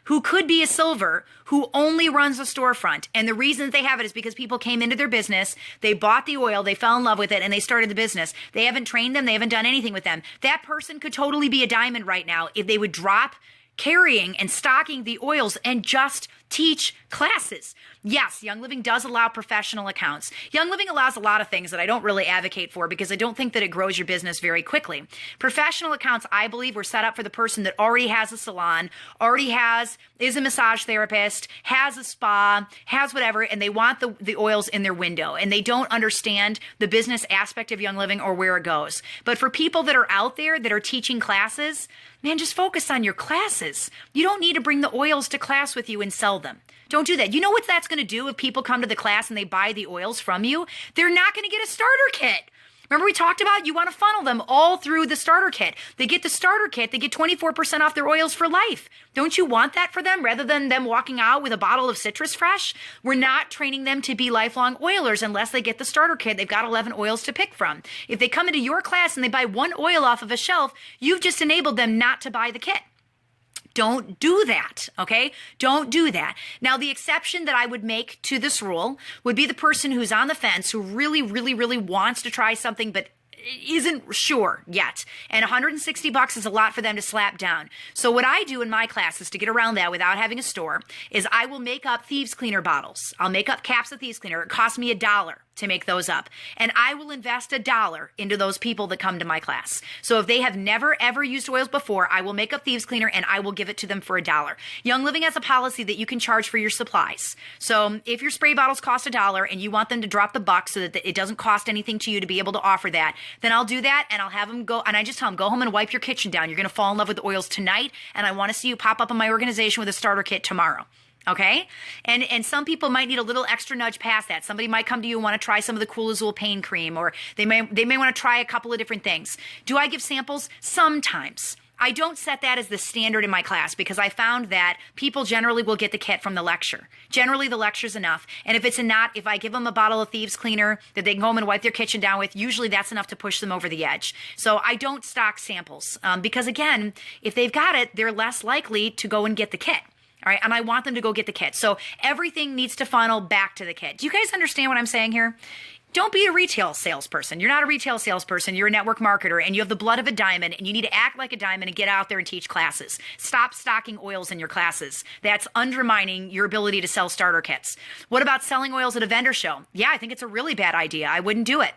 who could be a silver, who only runs a storefront. And the reason that they have it is because people came into their business, they bought the oil, they fell in love with it, and they started the business. They haven't trained them. They haven't done anything with them. That person could totally be a diamond right now if they would drop carrying and stocking the oils and just teach classes. Yes, Young Living does allow professional accounts. Young Living allows a lot of things that I don't really advocate for because I don't think that it grows your business very quickly. Professional accounts, I believe, were set up for the person that already has a salon, is a massage therapist, has a spa, has whatever, and they want the oils in their window, and they don't understand the business aspect of Young Living or where it goes. But for people that are out there that are teaching classes, man, just focus on your classes. You don't need to bring the oils to class with you and sell them. Don't do that. You know what that's going to do if people come to the class and they buy the oils from you? They're not going to get a starter kit. Remember we talked about you want to funnel them all through the starter kit. They get the starter kit. They get 24% off their oils for life. Don't you want that for them rather than them walking out with a bottle of Citrus Fresh? We're not training them to be lifelong oilers unless they get the starter kit. They've got 11 oils to pick from. If they come into your class and they buy one oil off of a shelf, you've just enabled them not to buy the kit. Don't do that, okay? Don't do that. Now, the exception that I would make to this rule would be the person who's on the fence, who really, really, really wants to try something but isn't sure yet. And $160 is a lot for them to slap down. So what I do in my classes to get around that without having a store is I will make up thieves cleaner bottles. I'll make up caps of thieves cleaner. It costs me $1 to make those up. And I will invest $1 into those people that come to my class. So if they have never, ever used oils before, I will make up thieves cleaner and I will give it to them for $1. Young Living has a policy that you can charge for your supplies. So if your spray bottles cost $1 and you want them to drop the buck so that it doesn't cost anything to you to be able to offer that, then I'll do that and I'll have them go, and I just tell them, go home and wipe your kitchen down. You're going to fall in love with the oils tonight, and I want to see you pop up in my organization with a starter kit tomorrow. Okay? And some people might need a little extra nudge past that. Somebody might come to you and want to try some of the Cool Azul pain cream, or they may want to try a couple of different things. Do I give samples? Sometimes. I don't set that as the standard in my class because I found that people generally will get the kit from the lecture. Generally, the lecture's enough. And if I give them a bottle of thieves cleaner that they can go home and wipe their kitchen down with, usually that's enough to push them over the edge. So I don't stock samples because, again, if they've got it, they're less likely to go and get the kit. All right. And I want them to go get the kit. So everything needs to funnel back to the kit. Do you guys understand what I'm saying here? Don't be a retail salesperson. You're not a retail salesperson. You're a network marketer, and you have the blood of a diamond, and you need to act like a diamond and get out there and teach classes. Stop stocking oils in your classes. That's undermining your ability to sell starter kits. What about selling oils at a vendor show? Yeah, I think it's a really bad idea. I wouldn't do it.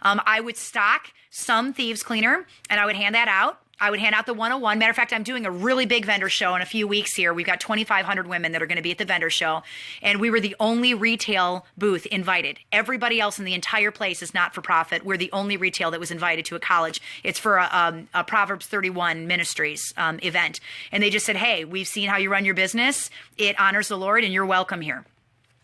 I would stock some thieves cleaner, and I would hand that out. I would hand out the 101. Matter of fact, I'm doing a really big vendor show in a few weeks here. We've got 2,500 women that are going to be at the vendor show. And we were the only retail booth invited. Everybody else in the entire place is not for profit. We're the only retail that was invited to a college. It's for a Proverbs 31 Ministries event. And they just said, hey, we've seen how you run your business. It honors the Lord, and you're welcome here.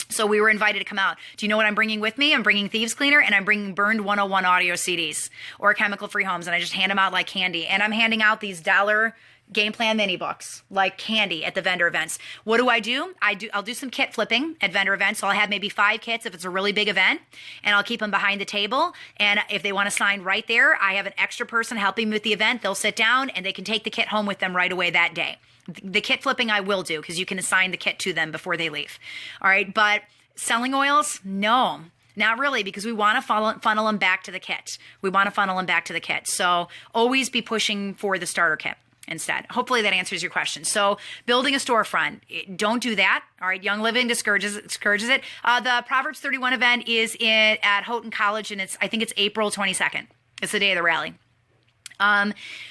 So we were invited to come out. Do you know what I'm bringing with me? I'm bringing Thieves Cleaner, and I'm bringing Burned 101 audio CDs or Chemical-Free Homes, and I just hand them out like candy. And I'm handing out these $1 Gameplan mini books like candy at the vendor events. What do? I'll do some kit flipping at vendor events. So I'll have maybe 5 kits if it's a really big event, and I'll keep them behind the table. And if they want to sign right there, I have an extra person helping me with the event. They'll sit down and they can take the kit home with them right away that day. The kit flipping I will do because you can assign the kit to them before they leave. All right, but selling oils, no. Not really, because we want to funnel them back to the kit. So always be pushing for the starter kit instead. Hopefully that answers your question. So building a storefront, don't do that. All right, Young Living discourages it. The Proverbs 31 event is at Houghton College, and I think it's April 22nd. It's the day of the rally.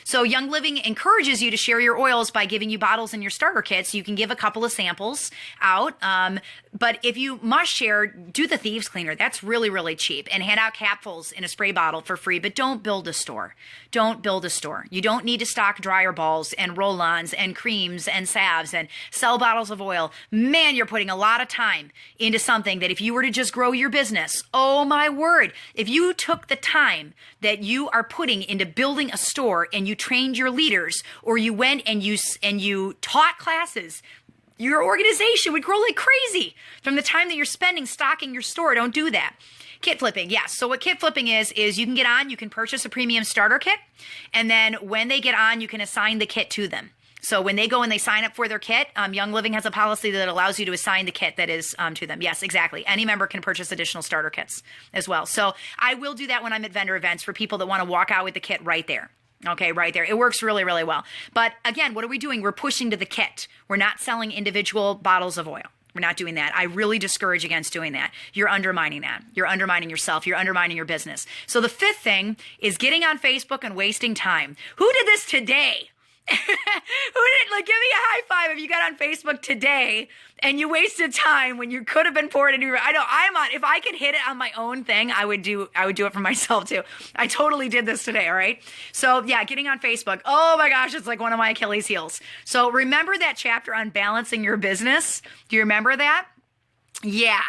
So Young Living encourages you to share your oils by giving you bottles in your starter kits. You can give a couple of samples out. But if you must share, do the Thieves Cleaner. That's really, really cheap. And hand out capfuls in a spray bottle for free. But don't build a store. You don't need to stock dryer balls and roll-ons and creams and salves and sell bottles of oil. Man, you're putting a lot of time into something that if you were to just grow your business, oh my word, if you took the time that you are putting into building a store and you trained your leaders, or you went and you taught classes, your organization would grow like crazy from the time that you're spending stocking your store. Don't do that. Kit flipping, yes. So what kit flipping is you can get on, you can purchase a premium starter kit, and then when they get on, you can assign the kit to them. So when they go and they sign up for their kit, Young Living has a policy that allows you to assign the kit that is to them. Yes, exactly. Any member can purchase additional starter kits as well. So I will do that when I'm at vendor events for people that want to walk out with the kit right there. Okay, right there. It works really, really well. But again, what are we doing? We're pushing to the kit. We're not selling individual bottles of oil. We're not doing that. I really discourage against doing that. You're undermining that. You're undermining yourself. You're undermining your business. So the fifth thing is getting on Facebook and wasting time. Who did this today? Who did, like, give me a high five if you got on Facebook today and you wasted time when you could have been poured into your, I know I'm on, if I could hit it on my own thing, I would do it for myself too. I totally did this today. All right. So yeah, getting on Facebook. Oh my gosh. It's like one of my Achilles heels. So remember that chapter on balancing your business. Do you remember that? Yeah.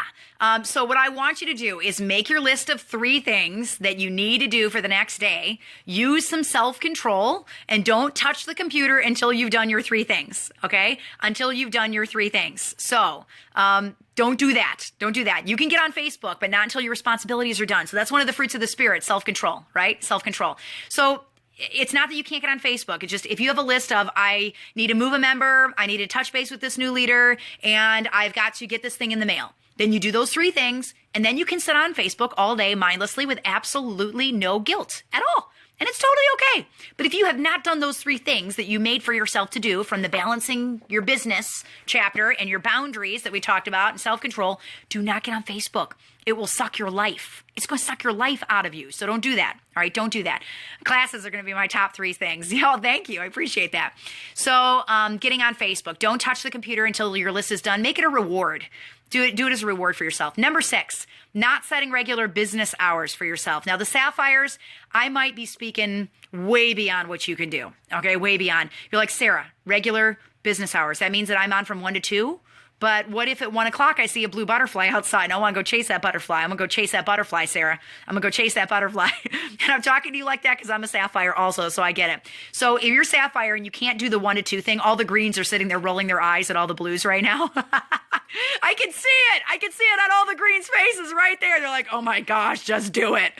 So what I want you to do is make your list of 3 things that you need to do for the next day. Use some self-control and don't touch the computer until you've done your 3 things. Okay? Until you've done your 3 things. So, don't do that. Don't do that. You can get on Facebook, but not until your responsibilities are done. So that's one of the fruits of the spirit, self-control, right? Self-control. So it's not that you can't get on Facebook. It's just if you have a list of, I need to move a member, I need to touch base with this new leader, and I've got to get this thing in the mail. Then you do those 3 things, and then you can sit on Facebook all day mindlessly with absolutely no guilt at all. And it's totally okay. But if you have not done those 3 things that you made for yourself to do from the balancing your business chapter and your boundaries that we talked about and self-control, do not get on Facebook. It will suck your life. It's going to suck your life out of you. So don't do that. All right. Don't do that. Classes are going to be my top 3 things. Oh, thank you. I appreciate that. So getting on Facebook, don't touch the computer until your list is done. Make it a reward. Do it as a reward for yourself. Number 6, not setting regular business hours for yourself. Now, the Sapphires, I might be speaking way beyond what you can do. Okay, way beyond. You're like, Sarah, regular business hours. That means that I'm on from 1 to 2. But what if at 1 o'clock I see a blue butterfly outside and I want to go chase that butterfly? I'm going to go chase that butterfly, Sarah. I'm going to go chase that butterfly. And I'm talking to you like that because I'm a Sapphire also, so I get it. So if you're Sapphire and you can't do the 1 to 2 thing, all the greens are sitting there rolling their eyes at all the blues right now. I can see it. I can see it on all the greens' faces right there. They're like, oh my gosh, just do it.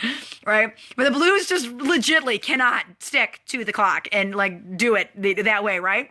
Right? But the blues just legitly cannot stick to the clock and like do it that way, right?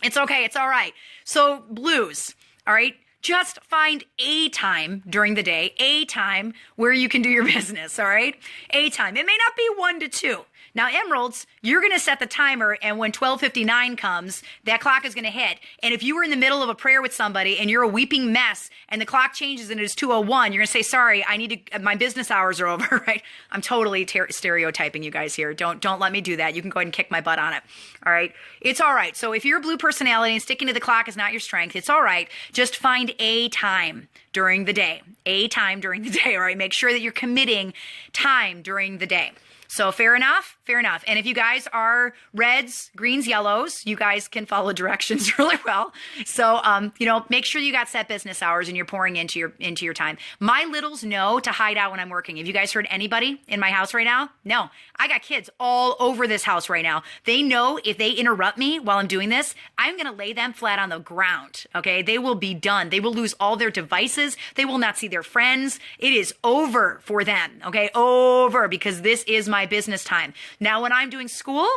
It's okay. It's all right. So blues. All right, just find a time during the day, a time where you can do your business, all right? A time. It may not be 1 to 2. Now, Emeralds, you're going to set the timer, and when 12:59 comes, that clock is going to hit. And if you were in the middle of a prayer with somebody and you're a weeping mess and the clock changes and it's 2:01, you're going to say, sorry, I need to, my business hours are over, right? I'm totally stereotyping you guys here. Don't let me do that. You can go ahead and kick my butt on it, all right? It's all right. So if you're a blue personality and sticking to the clock is not your strength, it's all right. Just find a time during the day, a time during the day, all right? Make sure that you're committing time during the day. So fair enough? Fair enough. And if you guys are reds, greens, yellows, you guys can follow directions really well. So, make sure you got set business hours and you're pouring into your time. My littles know to hide out when I'm working. Have you guys heard anybody in my house right now? No. I got kids all over this house right now. They know if they interrupt me while I'm doing this, I'm going to lay them flat on the ground. Okay. They will be done. They will lose all their devices. They will not see their friends. It is over for them. Okay. Over, because this is my business time. Now, when I'm doing school,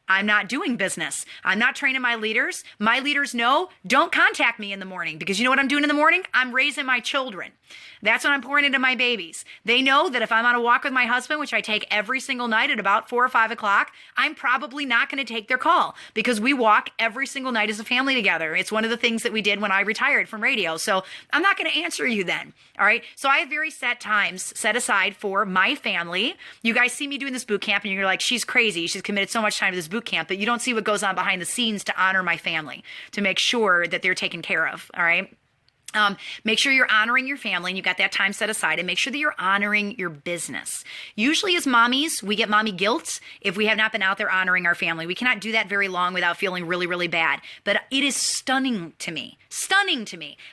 I'm not doing business. I'm not training my leaders. My leaders know, don't contact me in the morning, because you know what I'm doing in the morning? I'm raising my children. That's when I'm pouring into my babies. They know that if I'm on a walk with my husband, which I take every single night at about 4 or 5 o'clock, I'm probably not going to take their call, because we walk every single night as a family together. It's one of the things that we did when I retired from radio. So I'm not going to answer you then. All right. So I have very set times set aside for my family. You guys see me doing this boot camp and you're like, she's crazy. She's committed so much time to this boot camp, but you don't see what goes on behind the scenes to honor my family, to make sure that they're taken care of. All right. Make sure you're honoring your family and you got that time set aside, and make sure that you're honoring your business. Usually as mommies, we get mommy guilt if we have not been out there honoring our family. We cannot do that very long without feeling really, really bad. But it is stunning to me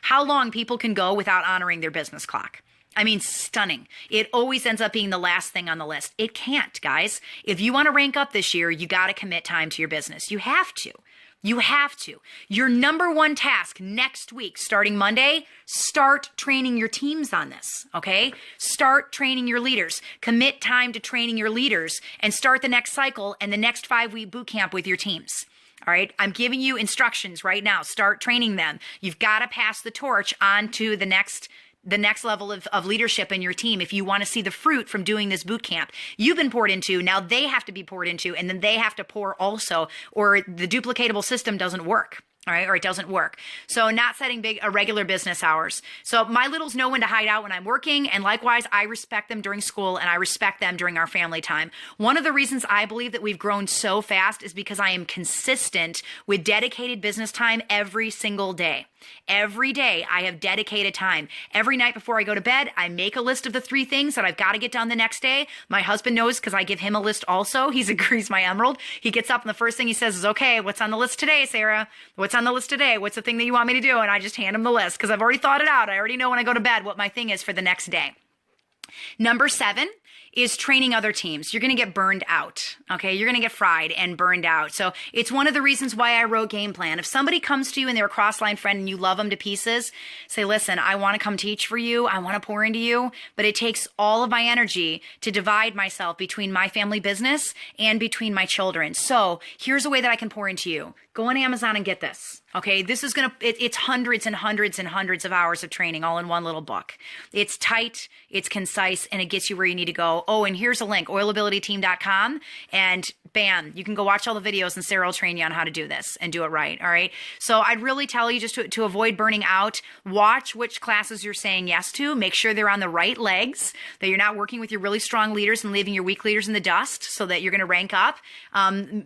how long people can go without honoring their business clock. I mean, stunning. It always ends up being the last thing on the list. It can't, guys. If you want to rank up this year, you got to commit time to your business. You have to. You have to. Your number one task next week, starting Monday, start training your teams on this, okay? Start training your leaders. Commit time to training your leaders and start the next cycle and the next 5-week boot camp with your teams. All right. I'm giving you instructions right now. Start training them. You've got to pass the torch on to the next level of leadership in your team. If you want to see the fruit from doing this boot camp, you've been poured into, now they have to be poured into, and then they have to pour also, or the duplicatable system doesn't work. All right, or it doesn't work. So not setting regular business hours. So my littles know when to hide out when I'm working, and likewise, I respect them during school and I respect them during our family time. One of the reasons I believe that we've grown so fast is because I am consistent with dedicated business time every single day. Every day I have dedicated time. Every night before I go to bed, I make a list of the 3 things that I've got to get done the next day. My husband knows because I give him a list also. He's my emerald. He gets up and the first thing he says is, okay, what's on the list today, Sarah? What's on the list today? What's the thing that you want me to do? And I just hand him the list because I've already thought it out. I already know when I go to bed what my thing is for the next day. Number 7 is training other teams. You're going to get burned out. Okay. You're going to get fried and burned out. So it's one of the reasons why I wrote Gameplan. If somebody comes to you and they're a cross-line friend and you love them to pieces, say, listen, I want to come teach for you. I want to pour into you, but it takes all of my energy to divide myself between my family business and between my children. So here's a way that I can pour into you. Go on Amazon and get this. Okay. This is it's hundreds and hundreds and hundreds of hours of training all in one little book. It's tight, it's concise, and it gets you where you need to go. Oh, and here's a link, oilabilityteam.com, and bam, you can go watch all the videos and Sarah will train you on how to do this and do it right. All right. So I'd really tell you just to avoid burning out, watch which classes you're saying yes to, make sure they're on the right legs, that you're not working with your really strong leaders and leaving your weak leaders in the dust so that you're going to rank up.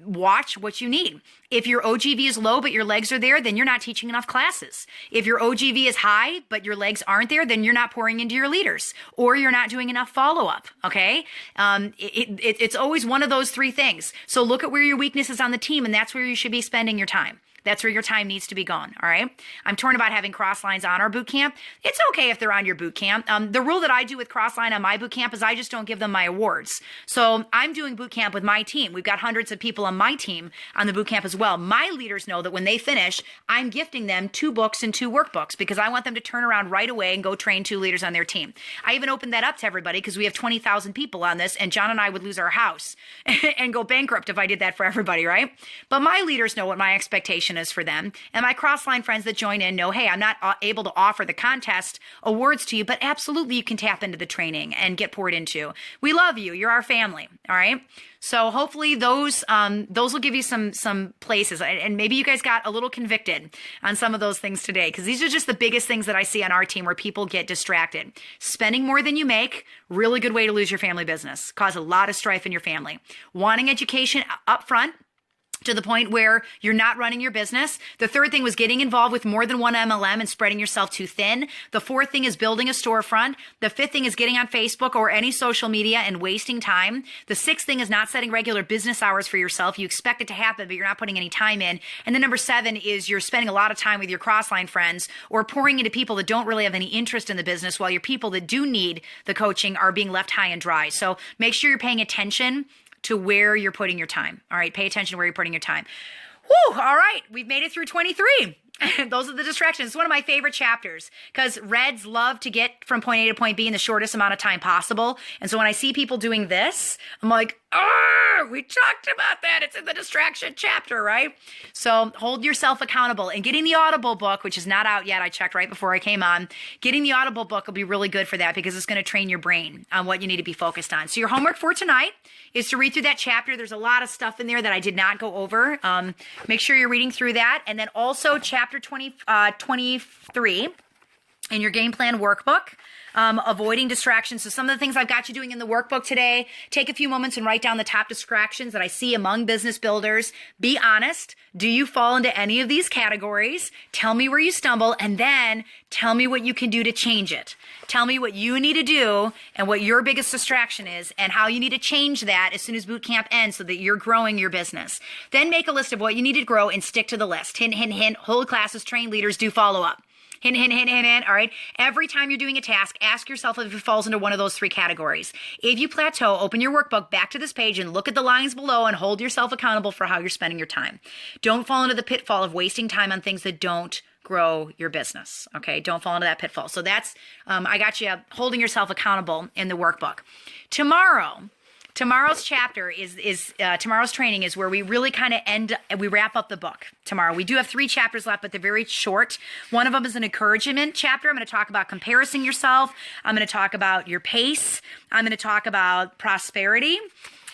Watch what you need. If your OGV is low, but your legs are there, then you're not teaching enough classes. If your OGV is high, but your legs aren't there, then you're not pouring into your leaders or you're not doing enough follow-up. Okay. It's always one of those 3 things. So look at where your weakness is on the team, and that's where you should be spending your time. That's where your time needs to be gone. All right. I'm torn about having cross lines on our boot camp. It's okay if they're on your boot camp. The rule that I do with cross line on my boot camp is I just don't give them my awards. So I'm doing boot camp with my team. We've got hundreds of people on my team on the boot camp as well. My leaders know that when they finish, I'm gifting them 2 books and 2 workbooks because I want them to turn around right away and go train 2 leaders on their team. I even opened that up to everybody because we have 20,000 people on this, and John and I would lose our house and go bankrupt if I did that for everybody, right? But my leaders know what my expectation is for them. And my cross-line friends that join in know, hey, I'm not able to offer the contest awards to you, but absolutely you can tap into the training and get poured into. We love you. You're our family. All right. So hopefully those will give you some places, and maybe you guys got a little convicted on some of those things today, because these are just the biggest things that I see on our team where people get distracted. Spending more than you make, really good way to lose your family business, cause a lot of strife in your family. Wanting education up front, to the point where you're not running your business. The 3rd thing was getting involved with more than one MLM and spreading yourself too thin. The 4th thing is building a storefront. The 5th thing is getting on Facebook or any social media and wasting time. The 6th thing is not setting regular business hours for yourself. You expect it to happen, but you're not putting any time in. And then number 7 is you're spending a lot of time with your crossline friends or pouring into people that don't really have any interest in the business, while your people that do need the coaching are being left high and dry. So make sure you're paying attention to where you're putting your time. All right. Pay attention to where you're putting your time. Whew, all right. We've made it through 23. Those are the distractions. It's one of my favorite chapters because Reds love to get from point A to point B in the shortest amount of time possible. And so when I see people doing this, I'm like, oh, we talked about that. It's in the distraction chapter, right? So hold yourself accountable, and getting the Audible book, which is not out yet. I checked right before I came on. Getting the Audible book will be really good for that because it's going to train your brain on what you need to be focused on. So your homework for tonight is to read through that chapter. There's a lot of stuff in there that I did not go over. Make sure you're reading through that. And then also chapter 23 in your game plan workbook. Avoiding distractions. So some of the things I've got you doing in the workbook today, take a few moments and write down the top distractions that I see among business builders. Be honest. Do you fall into any of these categories? Tell me where you stumble, and then tell me what you can do to change it. Tell me what you need to do and what your biggest distraction is and how you need to change that as soon as boot camp ends so that you're growing your business. Then make a list of what you need to grow and stick to the list. Hint, hint, hint. Hold classes, train leaders, do follow up. Hint, hint, hint, hint, hint. All right. Every time you're doing a task, ask yourself if it falls into one of those 3 categories. If you plateau, open your workbook back to this page and look at the lines below and hold yourself accountable for how you're spending your time. Don't fall into the pitfall of wasting time on things that don't grow your business. Okay. Don't fall into that pitfall. So that's, I got you holding yourself accountable in the workbook. Tomorrow's chapter is tomorrow's training is where we really kind of we wrap up the book tomorrow. We do have 3 chapters left, but they're very short. One of them is an encouragement chapter. I'm going to talk about comparing yourself. I'm going to talk about your pace. I'm going to talk about prosperity.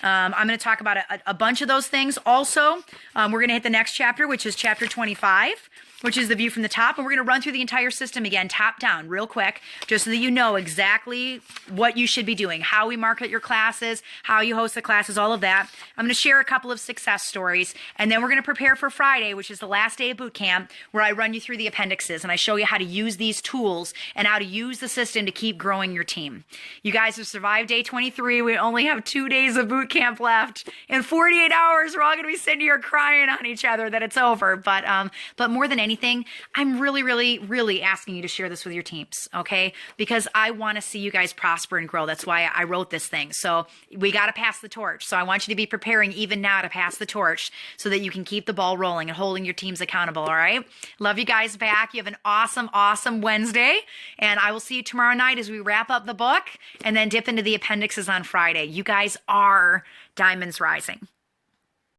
I'm going to talk about a bunch of those things. Also, we're going to hit the next chapter, which is chapter 25, which is the view from the top. And we're going to run through the entire system again, top down, real quick, just so that you know exactly what you should be doing, how we market your classes, how you host the classes, all of that. I'm going to share a couple of success stories. And then we're going to prepare for Friday, which is the last day of boot camp, where I run you through the appendixes and I show you how to use these tools and how to use the system to keep growing your team. You guys have survived day 23. We only have 2 days of boot camp left. In 48 hours, we're all going to be sitting here crying on each other that it's over. But more than anything, I'm really asking you to share this with your teams, okay? Because I want to see you guys prosper and grow. That's why I wrote this thing. So we got to pass the torch. So I want you to be preparing even now to pass the torch so that you can keep the ball rolling and holding your teams accountable, all right? Love you guys back. You have an awesome Wednesday. And I will see you tomorrow night as we wrap up the book and then dip into the appendixes on Friday. You guys are diamonds rising.